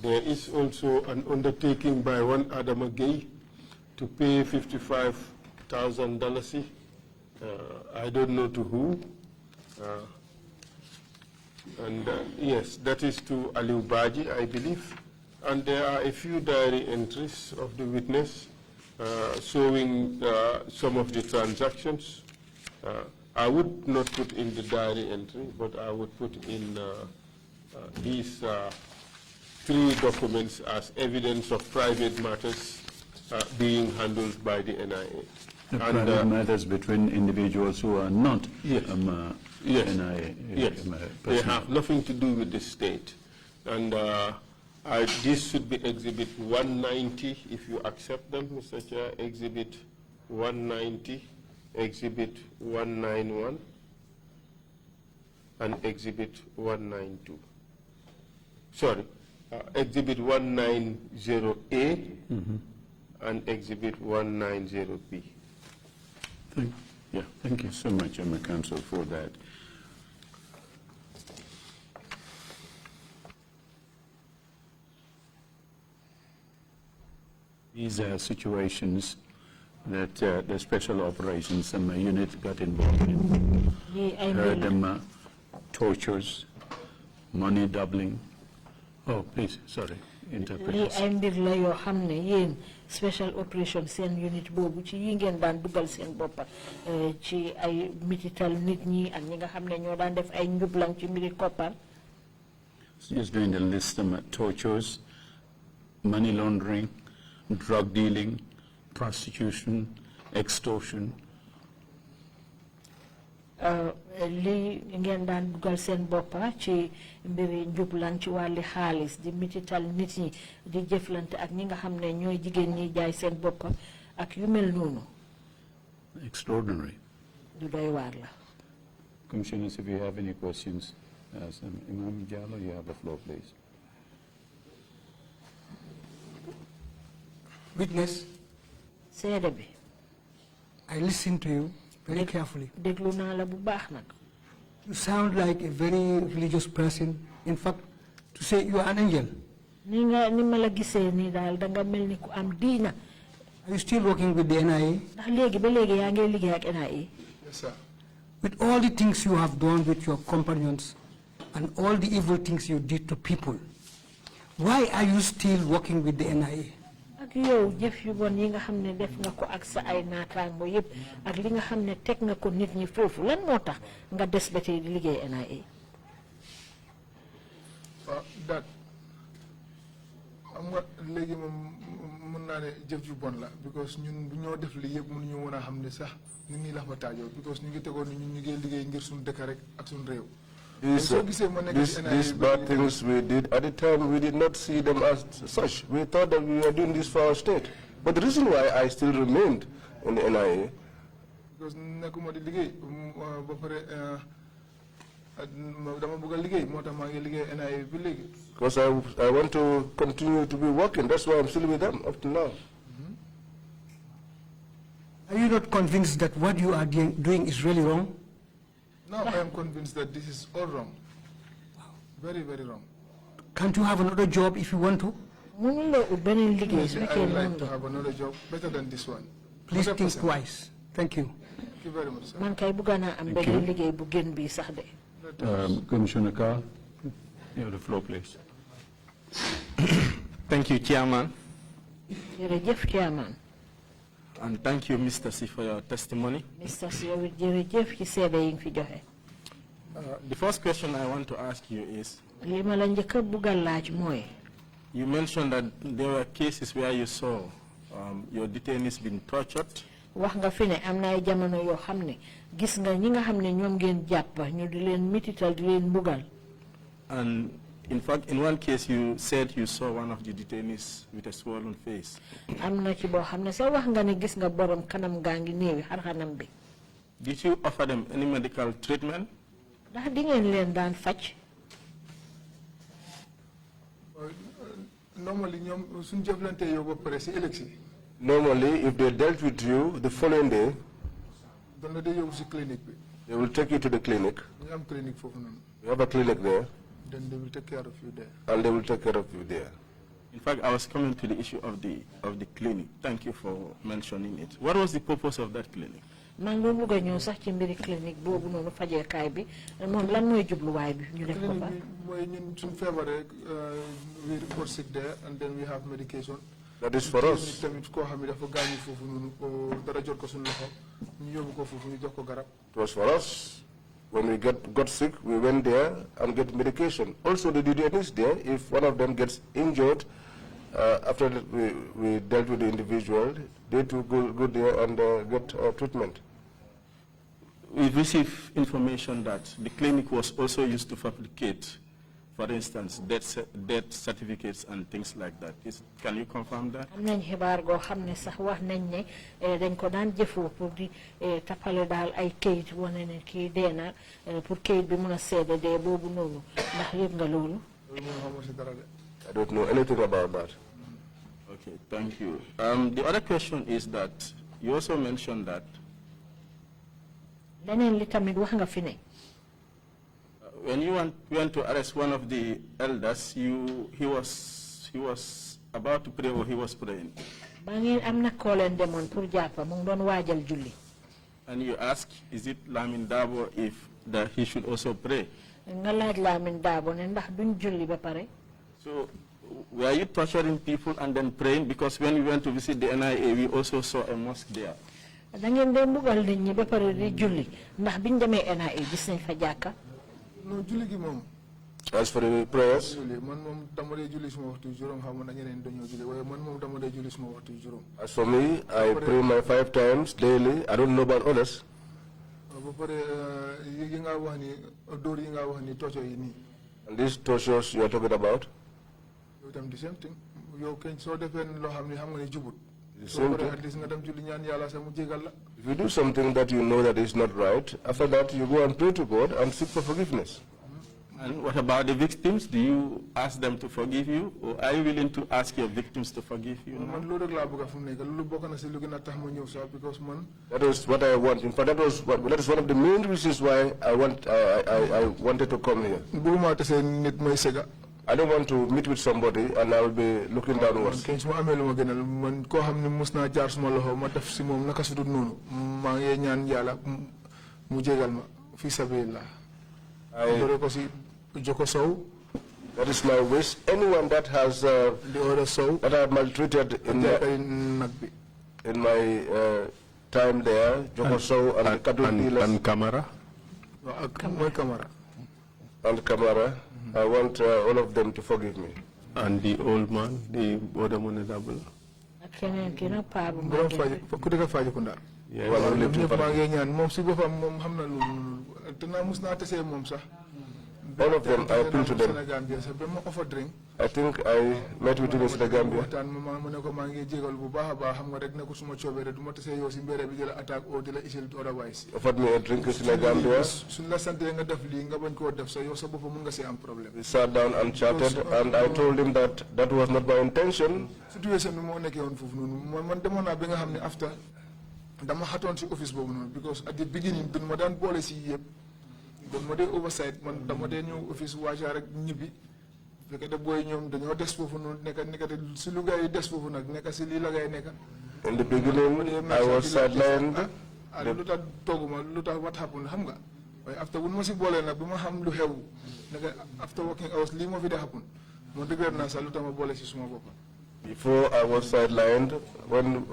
There is also an undertaking by one Adama Gay to pay $55,000. I don't know to who. Yes, that is to Aliou Baji, I believe. And there are a few diary entries of the witness showing some of the transactions. I would not put in the diary entry, but I would put in these 3 documents as evidence of private matters being handled by the NIA. Private matters between individuals who are not NIA. Yes, they have nothing to do with the state. And this should be Exhibit 190, if you accept them, Mr. Chair. Exhibit 190, Exhibit 191, and Exhibit 192. Sorry, Exhibit 190A and Exhibit 190B. Thank you so much, Counsel, for that. These are situations that the special operations and my unit got involved in. Heard them tortures, money doubling. Oh, please, sorry, interpreters. Li ay mbir la yoo xam ne yéen special operation seen unit boobu ci yi ngeen daan dugal seen boppa ci ay mitital nit ñi ak ñi nga xam ne ñoo daan def ay njublang ci mbiri koppar. Just doing the list of tortures, money laundering, drug dealing, prostitution, extortion. Li ngeen daan dugal seen boppa ci mbiri njublan ci wàlli xaalis di mitital nit ñi di jëflante ak ñi nga xam ne ñooy jigéen ñi jaay seen boppa ak yu mel noonu. Extraordinary. Du doy waar la. Commissioners, if you have any questions, Imam Jallo, you have the floor, please. Witness, seede bi. I listened to you very carefully. Déglu naa la bu baax nag. You sound like a very religious person. In fact, to say you are an angel. Ni ma la gisee nii daal danga mel ni ku am diina. Are you still working with the NIA? Ndax léegi ba léegi yaa ngi liggéey ak NIA. Yes, sir. With all the things you have done with your companions and all the evil things you did to people, why are you still working with the NIA? Ak yow jëf yu bon yi nga xam ne def nga ko ak sa ay naataango yëpp ak li nga xam ne teg nga ko nit ñi foofu lan moo tax nga des ba tey di liggéey NIA. Dat am nga léegi moom mën naa ne jëf yu bon la because ñun bu ñoo def li yëpp mënuñu mën a xam ne sax nit ñi la fa taajoo because ñu ngi tegoon ni ñun ñu ngi liggéey ngir suñu dëkk rek ak suñu réew. These bad things we did, at the time we did not see them as such. We thought that we were doing this for our state. But the reason why I still remained in the NIA, because nekkuma di liggéey ba pare dama bëgg a liggéey moo tax maa ngi liggéey NIA bi léegi. because I want to continue to be working. That's why I'm still with them up to now. Are you not convinced that what you are doing is really wrong? No, I am convinced that this is all wrong. Very, very wrong. Can't you have another job if you want to? Yes, I would like to have another job better than this one. Please 100%. think twice. Thank you. Thank you very much, sir. Man kay bëgg naa am benn liggéey bu gën bi sax de. Commissioner Kerr, you have the floor, please. Thank you, Chairman. Jërëjëf Chairman. And thank you, Mr. Sey, for your testimony. Mr. Sey, jërëjëf ci seede yi nga fi joxe. The first question I want to ask you is, li ma la njëkk a bëgg a laaj mooy. You mentioned that there were cases where you saw your detainees being tortured. Wax nga fi ne am na ay jamono yoo xam ne gis nga ñi nga xam ne ñoom ngeen jàpp ñu di leen mitital di leen mbugal. And in fact, in one case, you said you saw one of the detainees with a swollen face. Am na ci boo xam ne sa wax nga ne gis nga borom kanam gaa ngi néewi xar-xanam bi. Did you offer them any medical treatment? Ndax di ngeen leen daan faj. Normally, suñ jëflante yow ba pare si élection. Normally, if they dealt with you the following day, they will take you to the clinic. We have a clinic there. Then they will take care of you there. And they will take care of you there. In fact, I was coming to the issue of the clinic. Thank you for mentioning it. What was the purpose of that clinic? Man lu bëgg ñëw sax ci mbiri clinique boobu noonu fajeekaay bi moom lan mooy jubluwaay bi ñu def ko fa. Mooy ñun suñ feebaree we report sick there and then we have medication. That is for us. Tamit koo xam ne dafa gaañu foofu noonu dara jot ko suñu loxo ñu yóbbu ko foofu ñu jox ko garab. It was for us. When we got sick, we went there and get medication. Also, the detainees there, if one of them gets injured, after that we dealt with the individual, they too go there and get treatment. We received information that the clinic was also used to fabricate, for instance, death certificates and things like that. Can you confirm that? Am nañ xibaar goo xam ne sax wax nañ ne dañ ko daan jëfoo pour di tapale daal ay kayit wane ne kii dee na pour kayit bi mën a seede dee boobu noonu ndax yëg nga loolu. I don't know anything about that. Okay, thank you. The other question is that you also mentioned that leneen li tamit wax nga fi ne. When you went to arrest one of the elders, he was about to pray or he was praying. Ba ngeen am na koo leen demoon pour jàppa mu ngi doon waajal julli. And you asked, is it Lamin Dabo if that he should also pray? nga laaj Lamin Dabo ne ndax duñ julli ba pare. So were you torturing people and then praying? Because when we went to visit the NIA, we also saw a mosque there. Da ngeen dee mbugal nit ñi ba pare di julli ndax biñ demee NIA gis nañ fa jàkka. non julli gi moom. As for the prayers, as for me, I pray my 5 times daily. I don't know about others. And these tortures you are talking about? The same thing. The same thing. If you do something that you know that is not right, after that you go and pray to God and seek for forgiveness. And what about the victims? Do you ask them to forgive you, or are you willing to ask your victims to forgive you? That is what I want. In fact, that is one of the main reasons why I wanted to come here. I don't want to meet with somebody and I will be looking downwards. That is my wish. Anyone that has that I maltreated in my time there, Jokosou and Kamara. And Kamara, I want all of them to forgive me. And the old man, the other Monedable. All of them, I appeal to them. I think I met with him in the Gambia. Offered me a drink in the Gambia. We sat down and chatted, and I told him that that was not my intention. Because at the beginning, the modern policy, the modern oversight, the modern office was a nibi. Because the boy knew the despo for Suluga despo for Necasiliga Neca. In the beginning, I was sidelined. I looked at Togoma, looked at what happened, Hanga. After one was ball and Abumaham to hell, after walking, I was leaving of it happened. Montegrana Salutama policy small. Before I was sidelined, when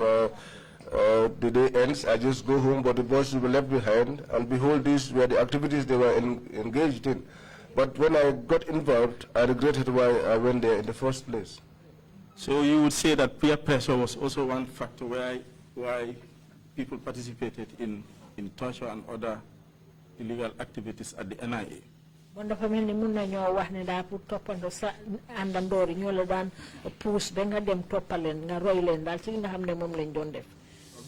the day ends, I just go home, but the boys will be left behind, and behold, these were the activities they were engaged in. But when I got involved, I regretted why I went there in the first place. So you would say that peer pressure was also one factor why people participated in torture and other illegal activities at the NIA? Bon dafa melni mën nañoo wax ne da pour toppando sa àndandoor ñoo la daan pousse ba nga dem toppaleen nga roy leen daal ci nga xam ne moom lañ doon def.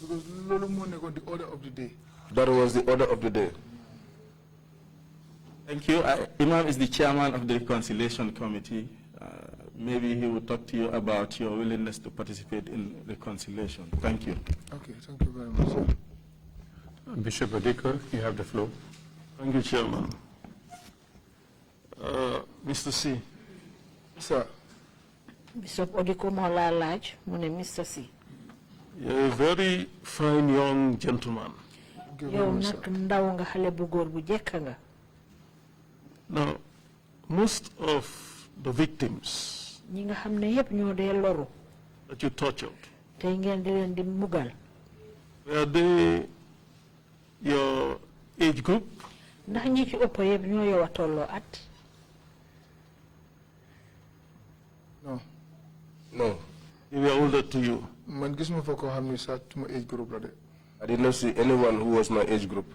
Because loolu moo nekkoon the order of the day. That was the order of the day. Thank you. Imam is the chairman of the Reconciliation Committee. Maybe he will talk to you about your willingness to participate in reconciliation. Thank you. Okay, thank you very much. Bishop Adika, you have the floor. Thank you, Chairman. Mr. C. Sir. Bishop Odiko Mola Laj, Mr. C. You're a very fine young gentleman. Now, most of the victims that you tortured, were they your age group? No. No. They were older to you? I did not see anyone who was my age group.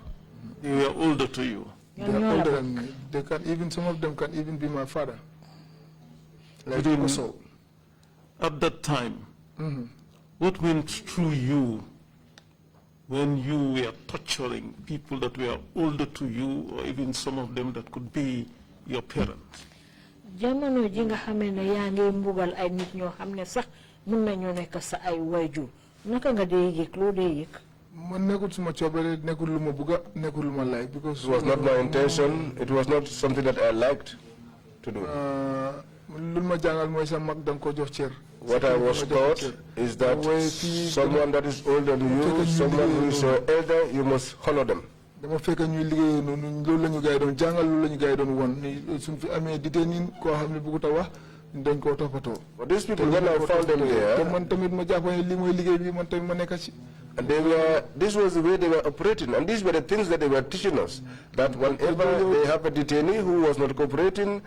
They were older to you? They are older than me. They can even, some of them can even be my father. Like also. At that time, what went through you when you were torturing people that were older to you, or even some of them that could be your parents? Jamono ji nga xamé ne yaa ngi mbugal ay nit ñoo xam ne sax mën nañoo nekk sa ay waajur naka nga dee yëg loo dee yëg. Man nekkul suma coobare nekkul lu ma bëgg nekkul lu ma like because it was not my intention. It was not something that I liked to do. Lu ma jàngal mooy sa mag danga ko jox cër. What I was taught is that someone that is older than you, someone who is your elder, you must honor them. dama fekk ñuy liggéey noonu loolu la ñu gars yi doon jàngal loolu la ñu gars yi doon won ni suñ fi amee détenu koo xam ne bëggut a wax dañ koo toppatoo. But these people, when I found them there, te man tamit ma jàpp ne lii mooy liggéey bi man tamit ma nekk ci. and this was the way they were operating, and these were the things that they were teaching us, that whenever they have a detainee who was not cooperating,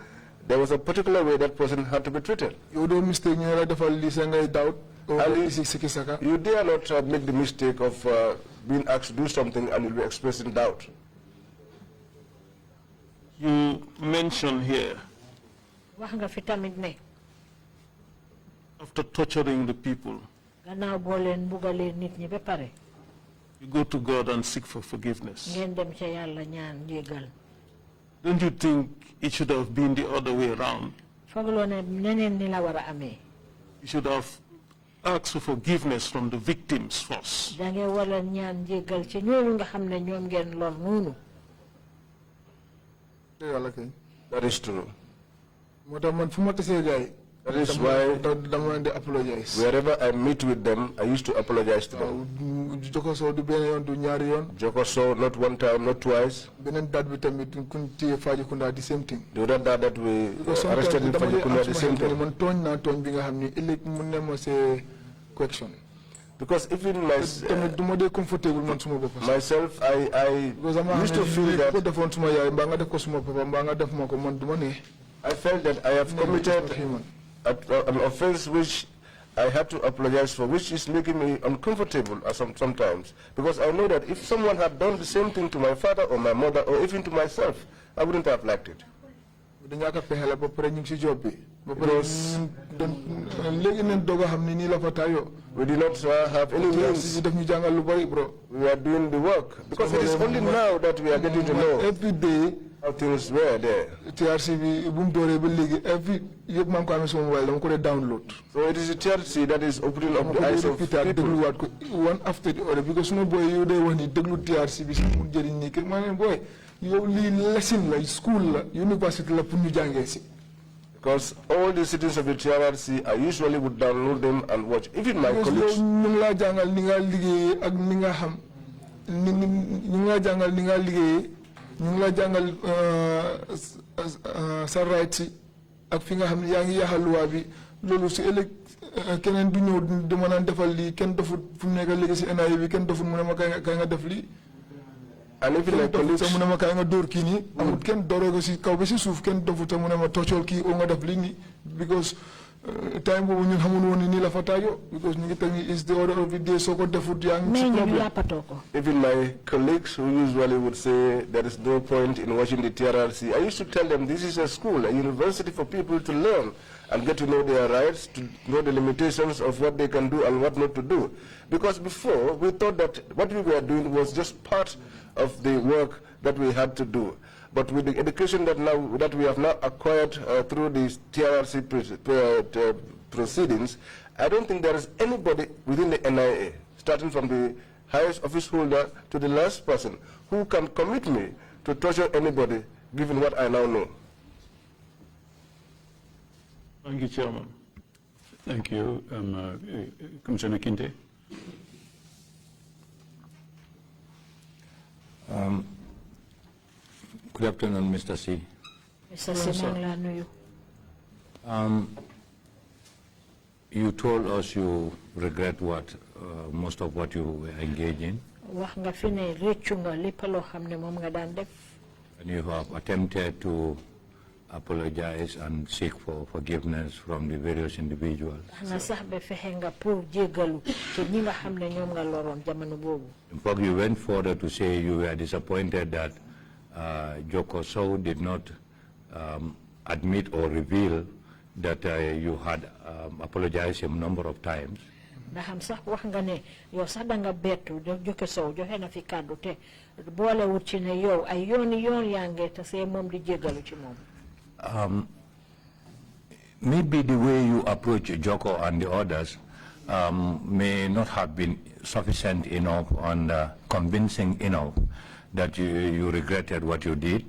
there was a particular way that person had to be treated. You don't mistake you doubt. You dare not make the mistake of being asked to do something and you'll be expressing doubt. You mentioned here, after torturing the people, you go to God and seek for forgiveness. Don't you think it should have been the other way around? You should have asked for forgiveness from the victims first. That is true. That is why wherever I meet with them, I used to apologize to them. Jokoso, not one time, not twice. The other dad that we arrested in Fajikunda, the same thing. Because even myself, I used to feel that I felt that I have committed an offense which I had to apologize for, which is making me uncomfortable sometimes. Because I know that if someone had done the same thing to my father or my mother or even to myself, I wouldn't have liked it. Because we did not have any means. We are doing the work. Because it is only now that we are getting to know every day how things were there. TRRC every download. So it is the TRRC that is opening up the eyes of people. One after the other. Because no boy you there when you TRRC boy you lesson like school university la because all the citizens of the TRRC I usually would download them and watch. Even my colleagues. And even my colleagues, because time when you because is the order of the day so good the food young. Even my colleagues who usually would say there is no point in watching the TRRC, I used to tell them this is a school, a university for people to learn and get to know their rights, to know the limitations of what they can do and what not to do. Because before we thought that what we were doing was just part of the work that we had to do. But with the education that we have now acquired through these TRRC proceedings, I don't think there is anybody within the NIA, starting from the highest office holder to the last person, who can commit me to torture anybody, given what I now know. Thank you, Chairman. Thank you, Commissioner Kinte. Good afternoon, Mr. C. Mr. C, you told us you regret most of what you were engaged in. And you have attempted to apologize and seek for forgiveness from the various individuals. In fact, you went further to say you were disappointed that Joko Sow did not admit or reveal that you had apologized a number of times. Maybe the way you approach Joko and the others may not have been sufficient enough and convincing enough that you regretted what you did.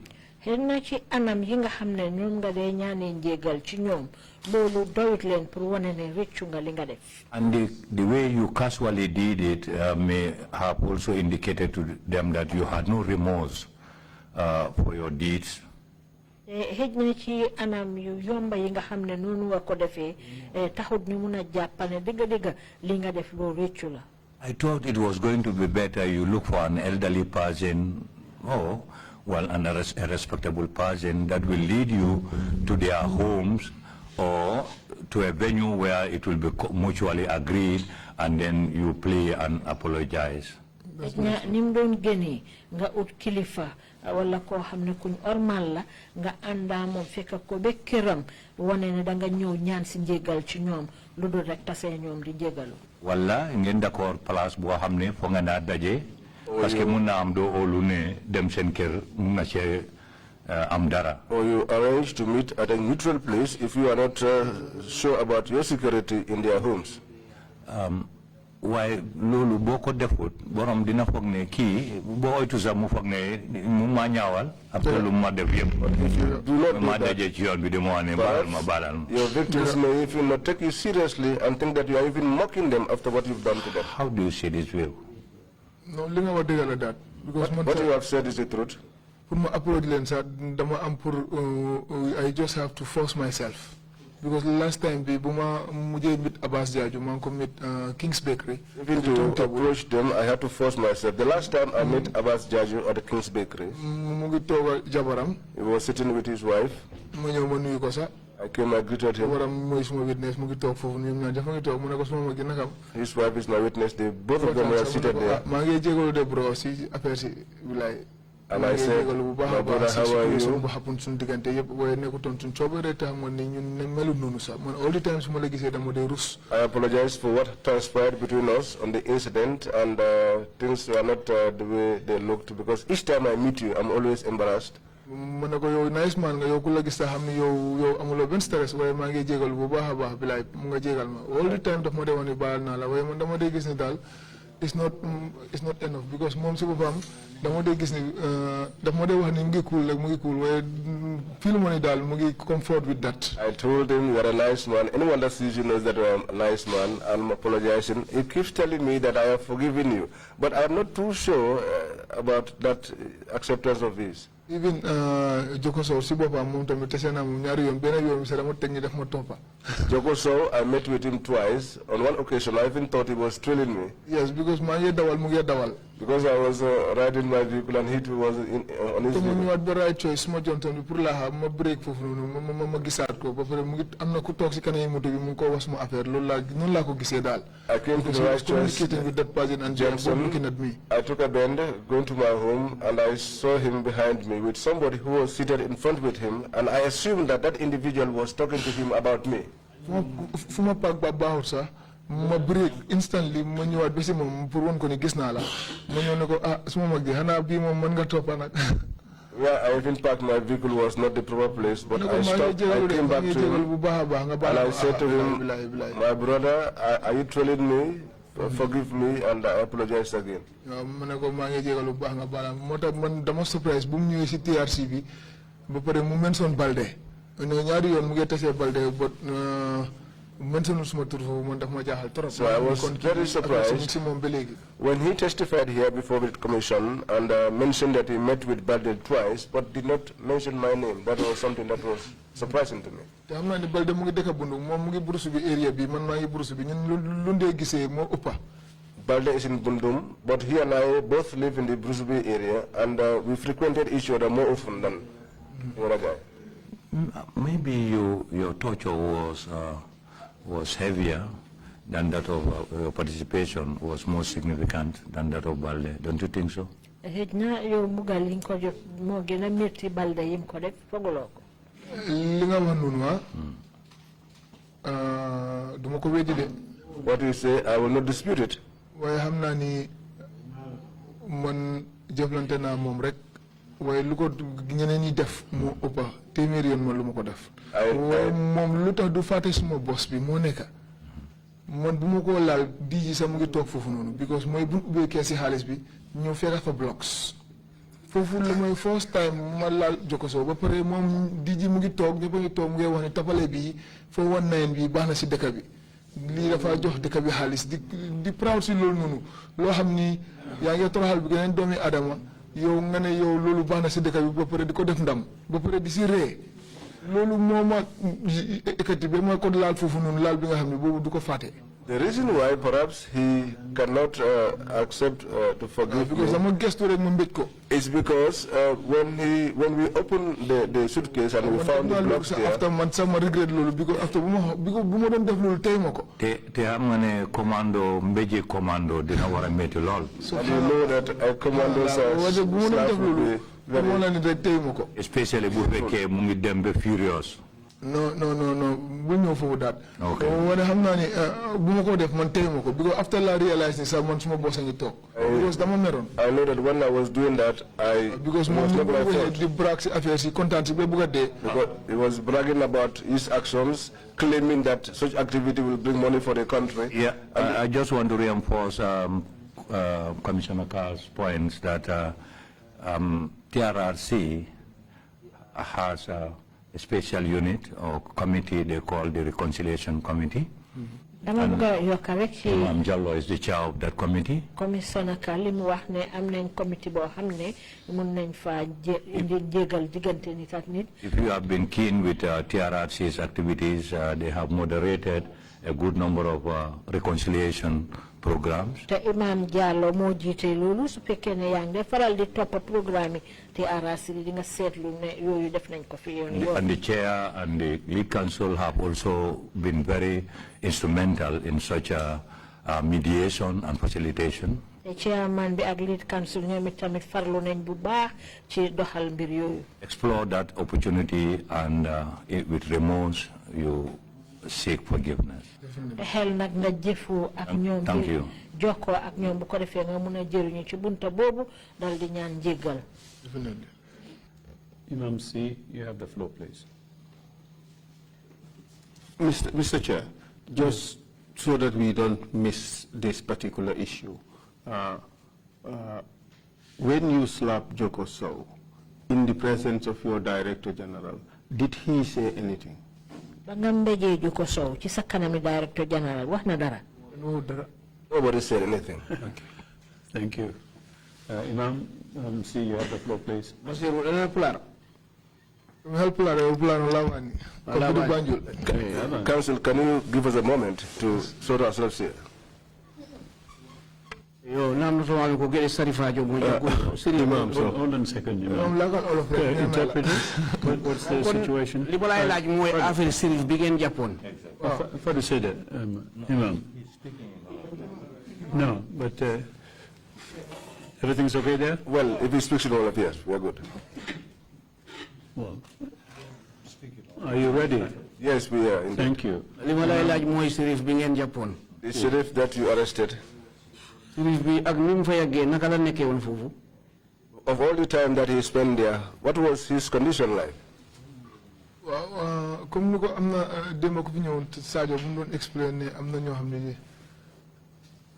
xëy ci anam yi nga xam ne ñoom nga dee ñaanee njégal ci ñoom loolu doyut leen pour wane ne rëccu nga li nga def. And the way you casually did it may have also indicated to them that you had no remorse for your deeds. xëj na ci anam yu yomba yi nga xam ne noonu nga ko defee taxut ñu mun a jàppane dëgg-dëgg li nga def loolu rëccu la. I thought it was going to be better you look for an elderly person, and a respectable person that will lead you to their homes or to a venue where it will be mutually agreed, and then you play and apologize. Nim doon gënee nga ut kilifa wala koo xam ne kuñ ormal la nga àndaa moom fekk ko ba këram wane ne danga ñëw ñaan si njégal ci ñoom lu dul rek tasee ñoom di njégalu. Wala ngeen d'accord place boo xam ne foo nga naa daje parce que mun naa am doo óolu ne dem seen kër mun na cee am dara. Or you arrange to meet at a neutral place if you are not sure about your security in their homes. Waaye loolu boo ko defut borom dina foog ne kii boo oytu sax mu foog ne mu ma ñaawal après lu ma def yëpp ma daje ci yoon bi di ma ne baalal ma. Your victims may even not take you seriously and think that you are even mocking them after what you've done to them. How do you see this view? No, li nga wax dëgg la daat. What you have said is the truth. Pour ma applaud leen sax dama am pour I just have to force myself. Because last time bi buma mujjee meet Abbas Jaju man ko meet King's Bakery. Even to approach them I had to force myself. The last time I met Abbas Jaju at the King's Bakery. Mu ngi toog jabaram. He was sitting with his wife. Ma ñëw ma nuyu ko sax. I came, I greeted him. Jabaram mooy suma witness mu ngi toog foofu ñoom ñaar dafa ngi toog mu ne ko suma ma gi nakam. His wife is my witness. They both of them were seated there. maa ngi jégalu de bro si affaire si bilaay. And I said, my brother, how are you? All the times I apologize for what transpired between us on the incident, and things were not the way they looked, because each time I meet you, I'm always embarrassed. Nice man, all the time it's not enough, because mom si bopam dama day gis ni dama day wax ni mu ngi cool rek mu ngi cool waaye feel mo ni dal mu ngi comfort with that. I told him you are a nice man. Anyone that sees you knows that you are a nice man. I'm apologizing. He keeps telling me that I have forgiven you, but I'm not too sure about that acceptance of his. Even Joko Sow si bopam mom tamit tese na mom ñaari yoon benn yoon mi sa dama tek ni def ma toppa. Joko Sow, I met with him twice. On one occasion, I even thought he was trailing me. Yes, because maa ngi dawal mu ngi dawal. Because I was riding my vehicle and he was on his vehicle. Ñu wat ba right choice ma jonton bi pour la ma break fofu nonu ma gisaat ko ba pare mu ngi am na ku toog si kanam moto bi mu ngi ko wax sama affaire loolu la noonu laa ko gisee daal. I came to the right choice. Communicating with that person and Johnson looking at me. I took a bend going to my home and I saw him behind me with somebody who was seated in front with him, and I assumed that that individual was talking to him about me. Fuma pak ba baaxut sax ma break instantly ma ñëwaat ba si moom pour won ko ni gis naa la ma ñëw ne ko suma mag ji xanaa bii moom mën nga toppa nag. Yeah, I even parked my vehicle was not the proper place, but I stopped. I came back to him and I said to him, my brother, are you trolling me? Forgive me, and I apologize again. Ma ne ko maa ngi jégalu bu baax nga baal moo tax man dama surprise bu mu ñëwee si TRRC bi ba pare mu mention Balde. ñaari yoon mu ngi tasee Balde but mention suma tur foofu man daf ma jaaxal trop. So I was very surprised when he testified here before the commission and mentioned that he met with Balde twice, but did not mention my name. That was something that was surprising to me. te xam naa ne Balde mu ngi dëkk Bundu moom mu ngi Burusu bi area bi man maa ngi Burusu bi ñun lu ndee gisee moo ëppa. Balde is in Bundum, but he and I both live in the Brusubi area, and we frequented each other more often than the other guy. Maybe your torture was heavier than that of your participation was more significant than that of Balde. Don't you think so? Hejna yo mugal yin ko jot mo gëna metti Balde yim ko def fogolo ko. Li nga wax nonu duma ko weddi de. What you say, I will not dispute it. Waaye xam naa ni man jëflante naa moom rek waaye lu ko ñeneen ñi def moo ëppa téeméeri yoon man lu ma ko def. waaye moom lu tax du fàtte suma boss bi moo nekk man bu ma ko laal di sax mu ngi toog foofu noonu because mooy bu ubbee kees si xaalis bi ñëw fekk fa blocks foofu la mooy first time ma laal Jokoso ba pare moom DG mu ngi toog ñëpp a ngi toog mu ngi wax ne tapale bi 419 bi baax na si dëkk bi lii dafa jox dëkk bi xaalis di proud si loolu noonu loo xam ni yaa ngi toroxal bi geneen doomi Adama yow nga ne yow loolu baax na si dëkk bi ba pare di ko def ndam ba pare di si ree loolu moo ma ekkati ba ma ko laal foofu noonu laal bi nga xam ne boobu du ko fàtte. The reason why perhaps he cannot accept to forgive because I'm a guest is because when we opened the suitcase and we found the blocks there. After I regret because after Buma don't develop Taimoko. Te amane commando mbeje commando dina wara metti lol. So you know that our commanders are especially bu fekke mu ngi dem be furious. No. We know for that. Okay. When I'm not, because after I realized this, I want more boss and you talk. Because I know that when I was doing that, because the brags affairs he content because he was bragging about his actions, claiming that such activity will bring money for the country. Yeah, I just want to reinforce Commissioner Carr's points that TRRC has a special unit or committee they call the Reconciliation Committee. And Imam Jallo is the chair of that committee. Commissioner Kalim wax ne am nañ committee bo xamne mën nañ fa indi jégal digante nit ak nit. If you have been keen with TRRC's activities, they have moderated a good number of reconciliation programs. Te Imam Jallo mo jité lolu su fekkee ne yaa ngi faral di top programme TRRC di nga seetlu ne yooyu def nañ ko fi yoon. And the chair and the lead council have also been very instrumental in such a mediation and facilitation. The chairman bi ak lead council ñoom tamit farlu nañ bu baax ci doxal mbir yooyu. Explore that opportunity and with remorse you seek forgiveness. Xel nag nga jëfu ak ñoom. Thank you. Jokkoo ak ñoom bu ko defee nga mën a jëriñu ci bunta boobu dal di ñaan jéggal. Imam Sey, you have the floor, please. Mr. Chair, just so that we don't miss this particular issue, when you slapped Joko Sow in the presence of your Director General, did he say anything? Joko Sow, ci sa kanami Director General, wax na dara? No, nobody said anything. Okay. Thank you. Imam Sey, you have the floor, please. Basirou, Council, can you give us a moment to sort ourselves here? Hold on a second, interpreters, what's the situation? Fatou said that, Imam. No, but everything's okay there? Well, if he speaks in all of yes, we are good. Well, are you ready? Yes, we are. Indeed. Thank you. The sheriff that you arrested, of all the time that he spent there, what was his condition like? Comme nous avons démocratie, Sadio, vous nous expliquer, amna ñoo xamni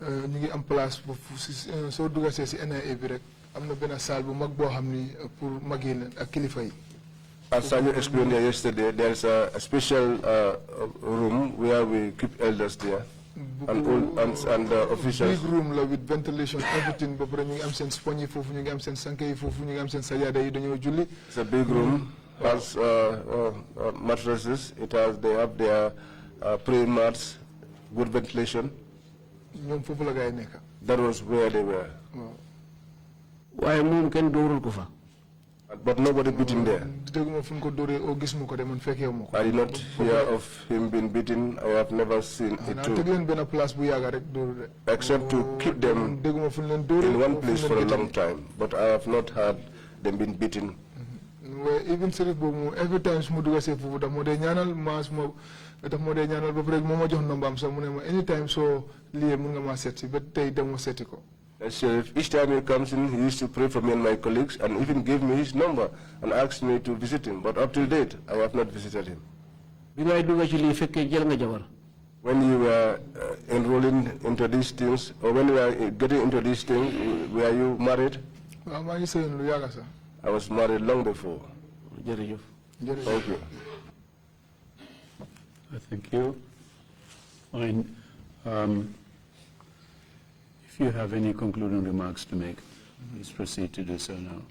ñu ngi en place pour so duga ci NIA bi rek amna ben salle bu mag bo xamni pour magine ak kilifa yi. As Sadio explained there yesterday, there's a special room where we keep elders there and officials. Big room with ventilation, everything. But ñu ngi am sen sponge fofu, ñu ngi am sen sanké yi fofu, ñu ngi am sen sajada yi dañoo julli. It's a big room. Has mattresses. They have their praying mats, good ventilation. That was where they were. But nobody beat him there. I did not hear of him being beaten. I have never seen it too. Except to keep them in one place for a long time. But I have not heard them being beaten. Even every time Smuduga say for the Modernal Mass Modernal Momo John Nambam, anytime so Liamunga Seti, but they don't setico. Each time he comes in, he used to pray for me and my colleagues and even gave me his number and asked me to visit him. But up to date, I have not visited him. When you were enrolling into these things, or when you were getting into these things, were you married? I was married long before. Thank you. Thank you. Fine. If you have any concluding remarks to make, please proceed to do so now.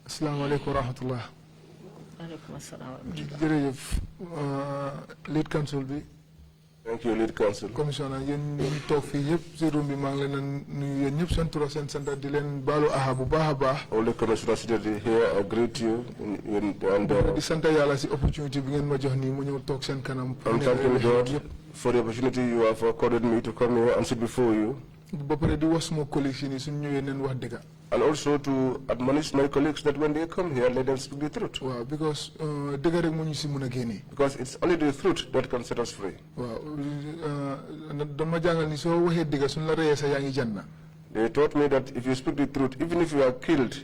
Assalamu alaikum wa rahmatullah. Lead counsel bi. Thank you, lead counsel. Commissioner, yéen ñu toog fii yëpp si room bi maa ngi leen nuyu yéen ñëpp seen tur ak seen sant di leen baalu aha bu baax a baax. All the commissioners seated here, I greet you. And di sant yàlla si opportunity bi ngeen ma jox nii mu ñëw toog seen kanam. I'm thanking God for the opportunity you have accorded me to come here and sit before you. ba pare di wax suma collègues yi nii suñu ñëwee neen wax dëgg. And also to admonish my colleagues that when they come here, let them speak the truth. Wow, because dëgg rek moo ñu si mën a génne. Because it's only the truth that can set us free. Waaw dama jàngal ni soo waxee dëgg suñu la reyee sa yaa ngi janna. They taught me that if you speak the truth, even if you are killed,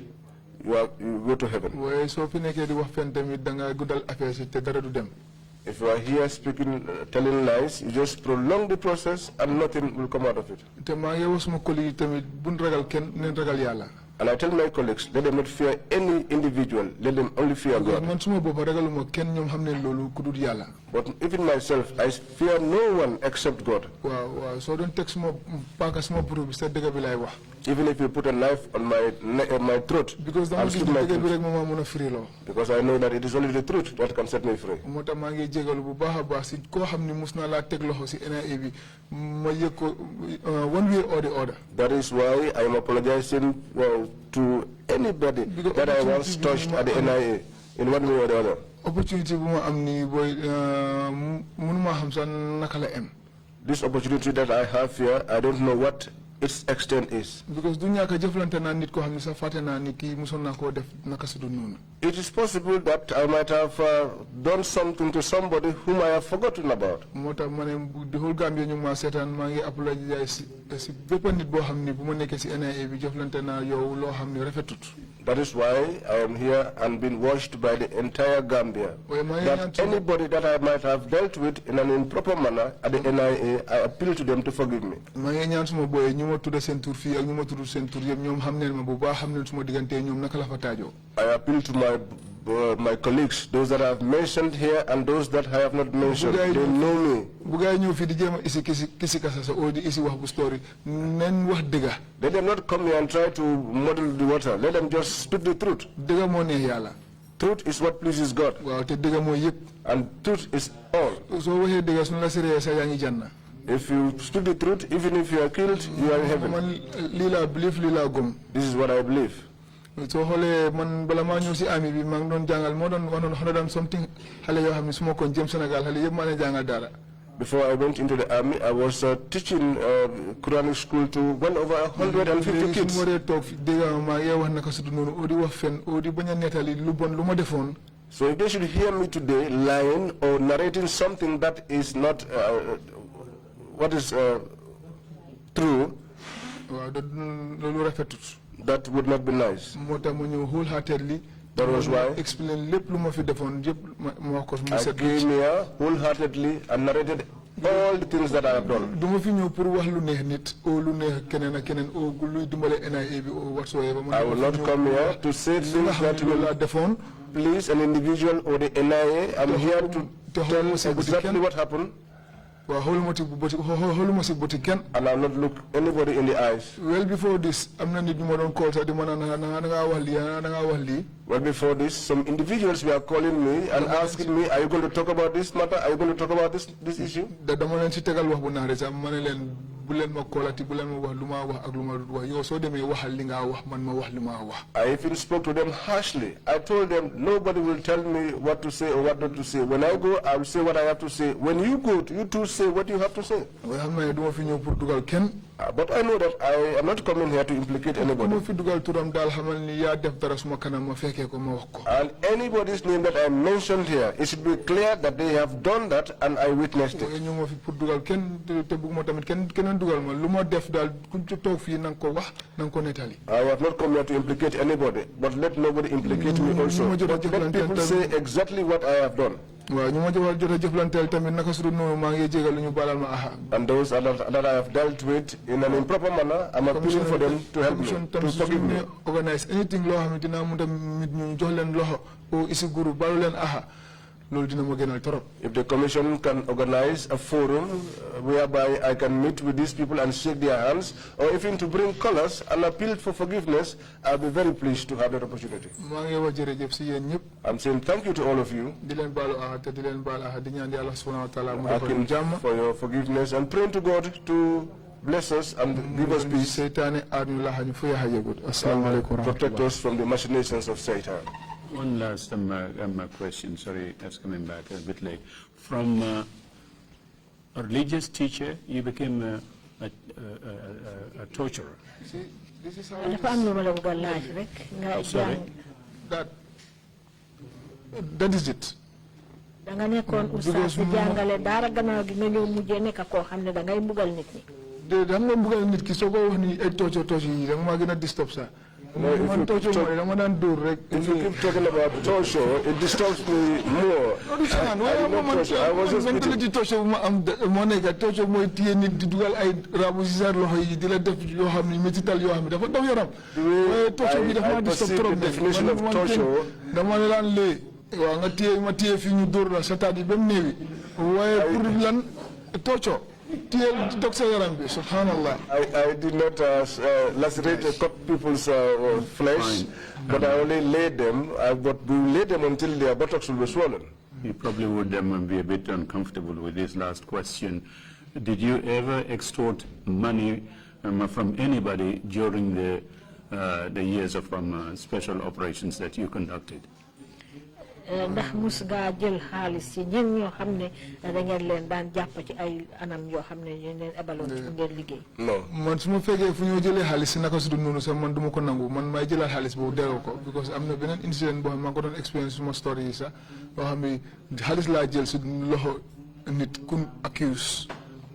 you go to heaven. waaye soo fi nekkee di wax fen tamit da nga guddal affaire si te dara du dem. If you are here speaking, telling lies, you just prolong the process and nothing will come out of it. And I tell my colleagues, let them not fear any individual, let them only fear God. But even myself, I fear no one except God. So don't take even if you put a knife on my throat, because I'll still my throat. Because I know that it is only the truth that can set me free. One way or the other. That is why I am apologizing to anybody that I once touched at the NIA in one way or the other. This opportunity that I have here, I don't know what its extent is. Because it is possible that I might have done something to somebody whom I have forgotten about. The whole Gambia apologize. That is why I am here and been watched by the entire Gambia. That anybody that I might have dealt with in an improper manner at the NIA, I appeal to them to forgive me. I appeal to my colleagues, those that I have mentioned here and those that I have not mentioned. They know me. Let them not come here and try to muddle the water. Let them just speak the truth. Truth is what pleases God. And truth is all. If you speak the truth, even if you are killed, you are in heaven. This is what I believe. So man balama ñëw ci ami bi ma ngi doon jàngal moo doon 100 something xale yoo xam ne su ma ko jëm Sénégal xale yëpp ma ne jàngal dara. Before I went into the army, I was teaching Quranic school to well over 150 kids. So if they should hear me today lying or narrating something that is not what is true, that would not be nice. That was why I came here wholeheartedly and narrated all the things that I have done. I will not come here to say things that will please an individual or the NIA. I'm here to tell exactly what happened. And I'll not look anybody in the eyes. Well, before this, well, before this, some individuals were calling me and asking me, are you going to talk about this matter? Are you going to talk about this issue? I even spoke to them harshly. I told them, nobody will tell me what to say or what not to say. When I go, I will say what I have to say. When you go, you too say what you have to say. But I know that I am not coming here to implicate anybody. And anybody's name that I mentioned here, it should be clear that they have done that and I witnessed it. I have not come here to implicate anybody, but let nobody implicate me also. But let people say exactly what I have done. And those that I have dealt with in an improper manner, I'm appealing for them to help me, to forgive me. Organize anything if the commission can organize a forum whereby I can meet with these people and shake their hands, or even to bring colors and appeal for forgiveness, I'll be very pleased to have that opportunity. I'm saying thank you to all of you, asking for your forgiveness and praying to God to bless us and give us peace, protect us from the machinations of Satan. One last question, sorry, that's coming back a bit late. From a religious teacher, you became a torturer. See, this is how that is it. No, if you keep talking about torture, it disturbs me more. I was just the definition of torture. I did not lacerate people's flesh, but I only laid them, but we laid them until their buttocks will be swollen. You probably would be a bit uncomfortable with this last question. Did you ever extort money from anybody during the years of special operations that you conducted? ndax mus nga jël xaalis ci ñen ñoo xamne da ngeen leen daan japp ci ay anam yoo xamne ñu leen ebaloon ci ngeen liggéey non man suma fekkee fu ñoo jëlee xaalis naka su dul noonu sax man duma ko nangu man may jëlaat xaalis boobu delloo ko because am na beneen incident boo xam ne maa ko doon experience suma story yi sax boo xam ne xaalis laa jël si loxo nit kun accuse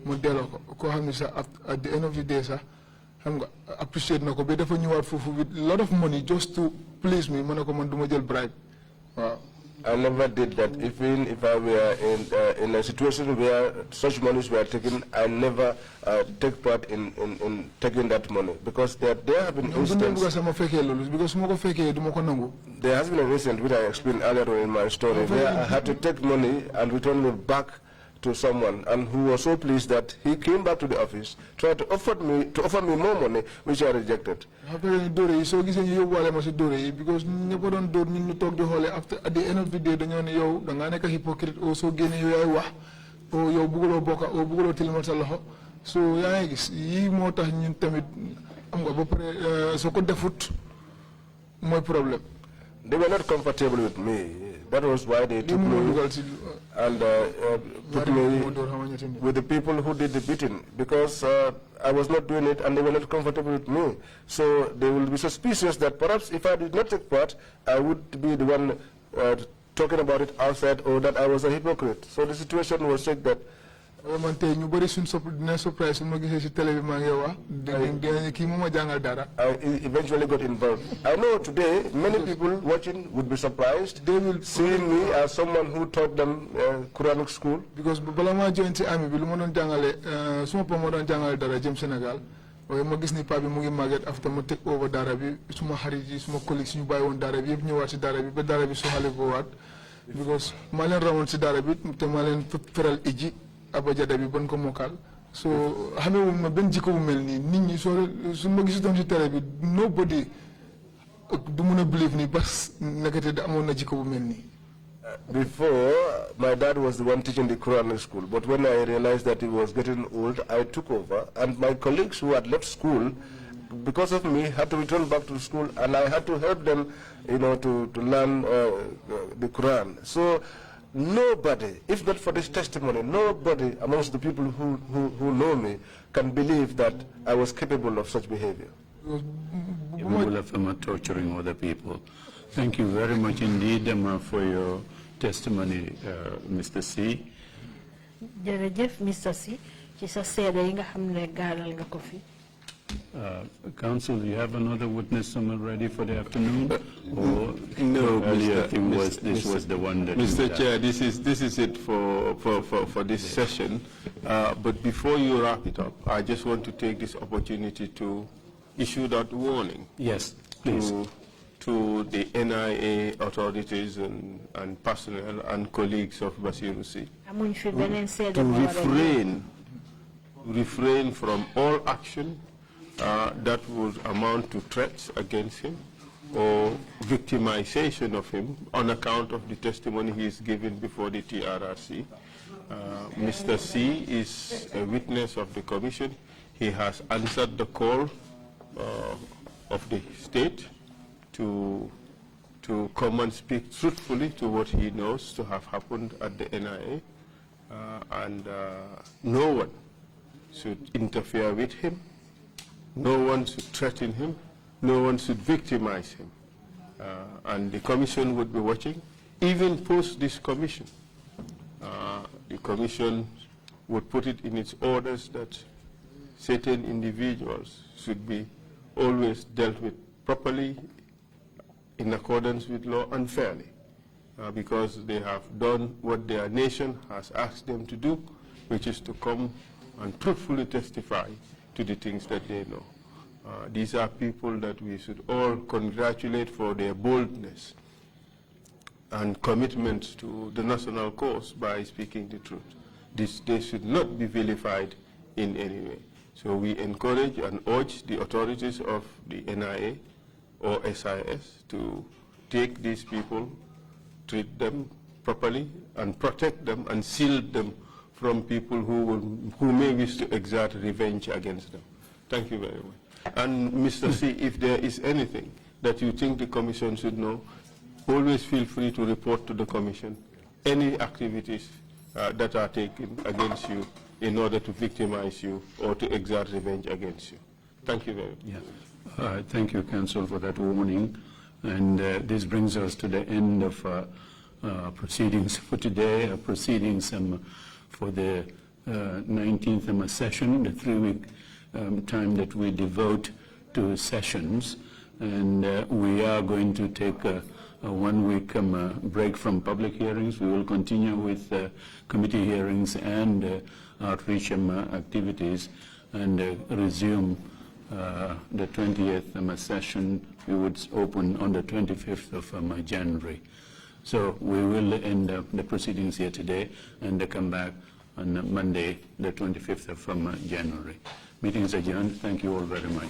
mu delloo ko koo xam ne sax at the end of the day sax xam nga appreciate na ko ba dafa ñëwaat foofu with lot of money just to please me ma ne ko man duma jël bribe waaw I never did that. Even if I were in a situation where such monies were taken, I never take part in taking that money because there have been instances. There has been an incident which I explained earlier on in my story where I had to take money and return it back to someone, and who was so pleased that he came back to the office, tried to offer me more money, which I rejected. Because because after at the end of the day dañu ne yow da nga nek hypocrite o so gene yow ay wax o yow bugulo boka o bugulo tilmal sa loxo so yaa ngi gis yi motax ñun tamit am nga ba pare so ko defut moy problème. They were not comfortable with me. That was why they took me and put me with the people who did the beating, because I was not doing it and they were not comfortable with me. So they will be suspicious that perhaps if I did not take part, I would be the one talking about it outside, or that I was a hypocrite. So the situation was such that I eventually got involved. I know today many people watching would be surprised. They will see me as someone who taught them Quranic school. Because Balama joined the army, Senegal. Ma gis ni pa bi mu ngi maget after ma take over dara bi suma xarit yi suma colleagues ñu bàyyi woon dara bi yëpp ñëwaat ci dara bi ba dara bi soxale ko waat because maa leen rawoon ci dara bi te maa leen feral iji abajada bi ban ko mokal so xamee ma benn jikko bu mel nii nit ñi soo su ma gisutoon ci télé bi nobody du mun a believe ni bas nekkate da amoon na jikko bu mel nii. Before, my dad was the one teaching the Quranic school, but when I realized that he was getting old, I took over, and my colleagues who had left school, because of me, had to return back to school, and I had to help them, you know, to learn the Quran. So nobody, if not for this testimony, nobody amongst the people who know me can believe that I was capable of such behavior. Capable of torturing other people. Thank you very much indeed for your testimony, Mr. C. Jërëjëf Mr. C. ci sa seede yi nga xam ne gaalal nga ko fi. Counsel, you have another witness ready for the afternoon? Or No, earlier Mr. thing was this was the one that Mr. Chair, this is it for this session. But before you wrap it up, I just want to take this opportunity to issue that warning. Yes, please. To the NIA authorities and personnel and colleagues of Basirou Sey to refrain from all action that would amount to threats against him or victimization of him on account of the testimony he is given before the TRRC. Mr. C is a witness of the commission. He has answered the call of the state to come and speak truthfully to what he knows to have happened at the NIA, and no one should interfere with him, no one should threaten him, no one should victimize him. And the commission would be watching, even post this commission. The commission would put it in its orders that certain individuals should be always dealt with properly, in accordance with law and fairly, because they have done what their nation has asked them to do, which is to come and truthfully testify to the things that they know. These are people that we should all congratulate for their boldness and commitment to the national cause by speaking the truth. They should not be vilified in any way. So we encourage and urge the authorities of the NIA or SIS to take these people, treat them properly, and protect them and shield them from people who may wish to exert revenge against them. Thank you very much. And Mr. C, if there is anything that you think the commission should know, always feel free to report to the commission any activities that are taken against you in order to victimize you or to exert revenge against you. Thank you very much. Yeah. Thank you, Counsel, for that warning. And this brings us to the end of proceedings for today, proceedings for the 19th session, the 3-week time that we devote to sessions. And we are going to take a 1-week break from public hearings. We will continue with committee hearings and outreach activities and resume the 20th session. We would open on the 25th of January. So we will end the proceedings here today and come back on Monday, the 25th of January. Meeting is adjourned. Thank you all very much.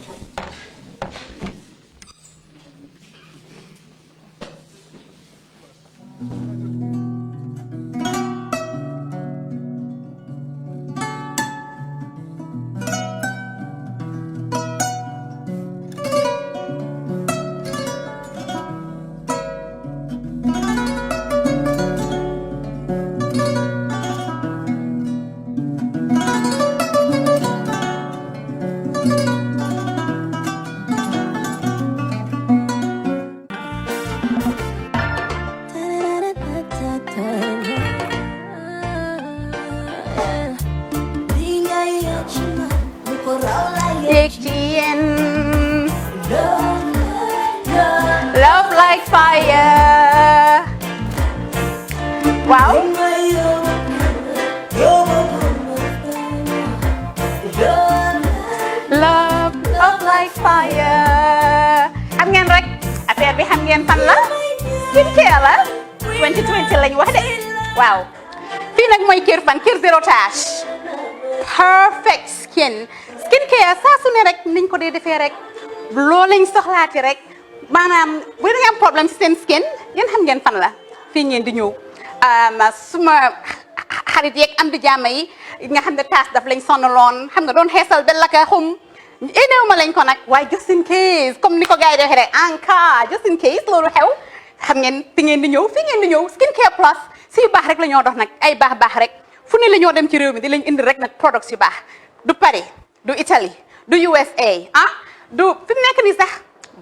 Love like fire. Wow. Love like fire. Xam ngeen rek affaire bi xam ngeen fan la? Skincare la. 2020 lañ wax de. Waaw. Fii nag mooy Kerr fan, Kerr zero tache. Perfect skin. Skincare saa su ne rek niñ ko dee defee rek. Loo lañ soxlaati rek. Maanaam bu ngeen am problème ci seen skin yéen xam ngeen fan la fii ngeen di ñëw suma xarit yeeg am di jàmm yi nga xam ne taas daf lañ sonaloon xam nga doon xeesal ba la ka xum éneew ma lañ ko nag waaye just in case comme ni ko gars yi defee rek en cas just in case loolu xew xam ngeen fi ngeen di ñëw fii ngeen di ñëw Skincare Plus si yu baax rek la ñoo dox nag ay baax rek fu ne la ñoo dem ci réew mi di lañ indi rek nag products yu baax du Paris du Italie du USA du fi mu nekk nii sax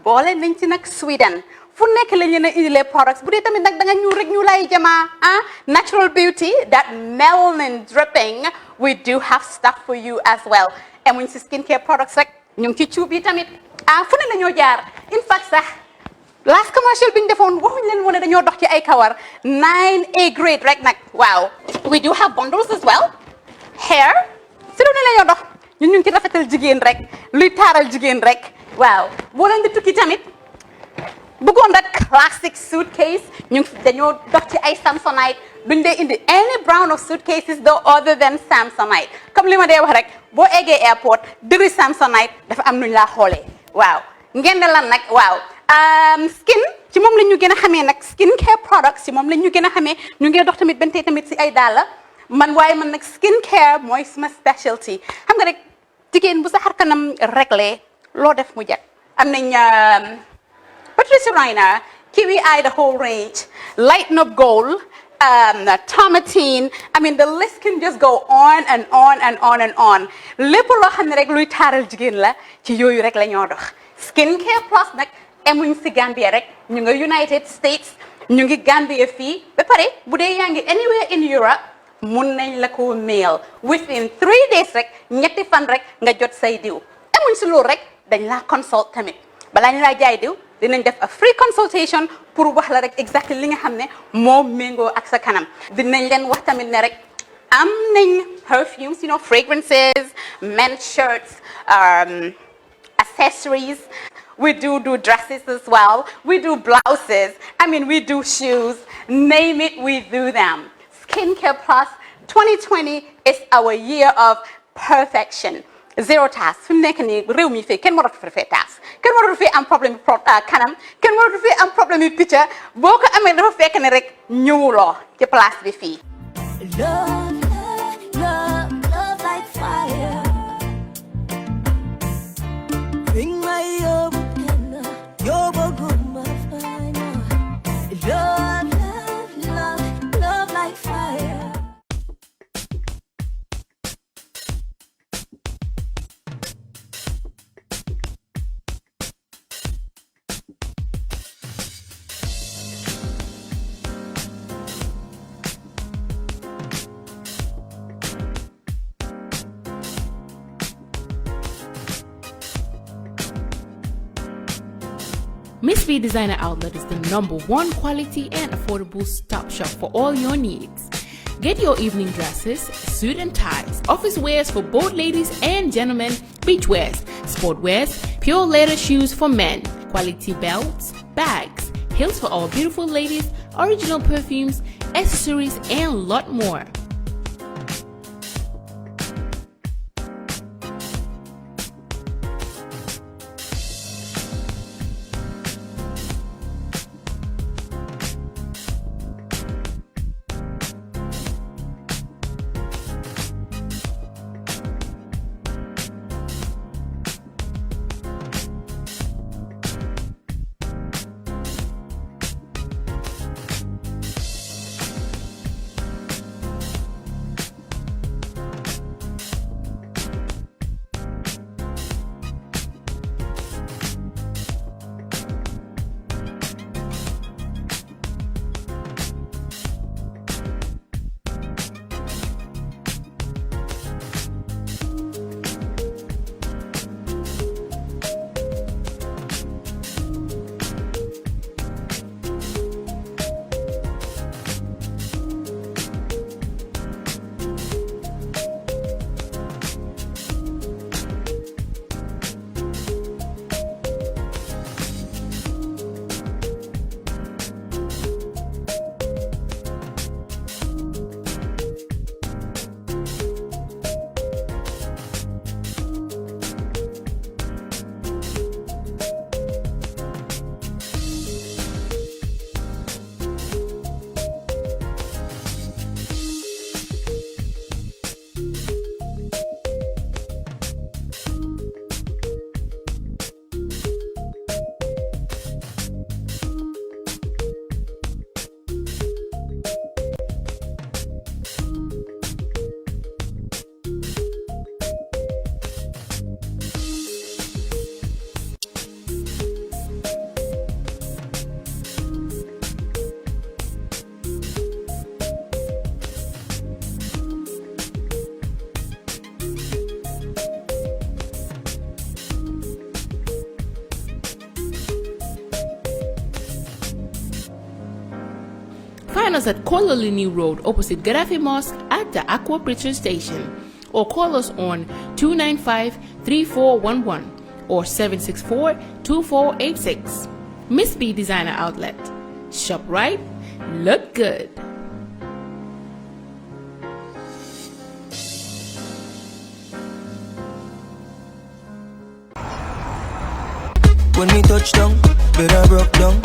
boole nañ ci nag Sweden fu nekk lañ leen a indilee products bu dee tamit nag da nga ñuul rek ñu lay jamaa natural beauty that melanin dripping we do have stuff for you as well emuñ si skincare products rek ñu ngi ci cuub yi tamit fu ne la ñoo jaar in fact sax last commercial bi ñu defoon waxuñ leen woon ne dañoo dox ci ay kawar 9A grade rek nag waaw we do have bundles as well hair si lu ne la ñoo dox ñun ñu ngi ci rafetal jigéen rek luy taaral jigéen rek waaw boo leen di tukki tamit bëggoon rek classic suitcase ñu dañoo dox ci ay Samsonite duñ dee indi any brand of suitcases though other than Samsonite comme li ma dee wax rek boo eggee airport dëri Samsonite dafa am nuñ laa xoolee waaw ngeen ne lan nag waaw skin ci moom la ñu gën a xamee nag skin care products ci moom la ñu gën a xamee ñu ngi dox tamit bentey tamit si ay dàlla man waaye man nag skin care mooy suma specialty xam nga rek jigéen bu sa xar kanam réglé loo def mu jag am nañ Patricia Reiner Kiwi Eye the whole range Lighten Up Gold Tomatine I mean the list can just go on and on and on and on lépp loo xam ne rek luy taaral jigéen la ci yooyu rek la ñoo dox skin care plus nag emuñ si Gambia rek ñu nga United States ñu ngi Gambia fii ba pare bu dee yaa ngi anywhere in Europe mun nañ la ko mail within 3 days rek ñetti fan rek nga jot say diw emuñ si loolu rek dañ laa consult tamit balaa ñu laa jaay diw dinañ def a free consultation pour wax la rek exactly li nga xam ne moo méngoo ak sa kanam dinañ leen wax tamit ne rek am nañ perfumes you know fragrances men's shirts accessories we do dresses as well we do blouses I mean we do shoes name it we do them Skincare Plus 2020 is our year of perfection zero task fi mu nekk nii réew mi fii kenn waratu fi task kenn waratu fi am problème kanam kenn waratu fi am problème yu picca boo ko amee dafa fekk ne rek ñëwuloo ci place bi fii. Love like fire. Bring my love like fire. Miss V Designer Outlet is the #1 quality and affordable stop shop for all your needs. Get your evening dresses, suit and ties, office wears for both ladies and gentlemen, beach wears, sport wears, pure leather shoes for men, quality belts, bags, heels for our beautiful ladies, original perfumes, accessories, and a lot more. us at Kololini Road opposite Gaddafi Mosque at the Aqua Preacher Station, or call us on 295-3411 or 764-2486. Miss B Designer Outlet. Shop right, look good. When we touch down, better broke down.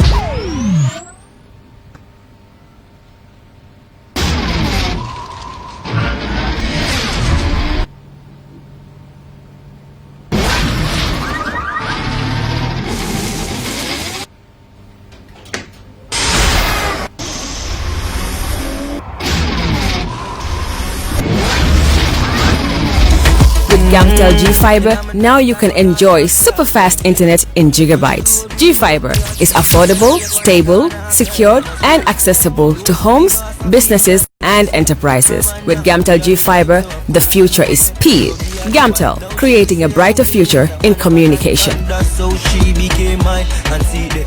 Gamtel G-Fiber, now you can enjoy super fast internet in gigabytes. G-Fiber is affordable, stable, secured, and accessible to homes, businesses, and enterprises. With Gamtel G-Fiber, the future is speed. Gamtel, creating a brighter future in communication. That's how she became mine and see the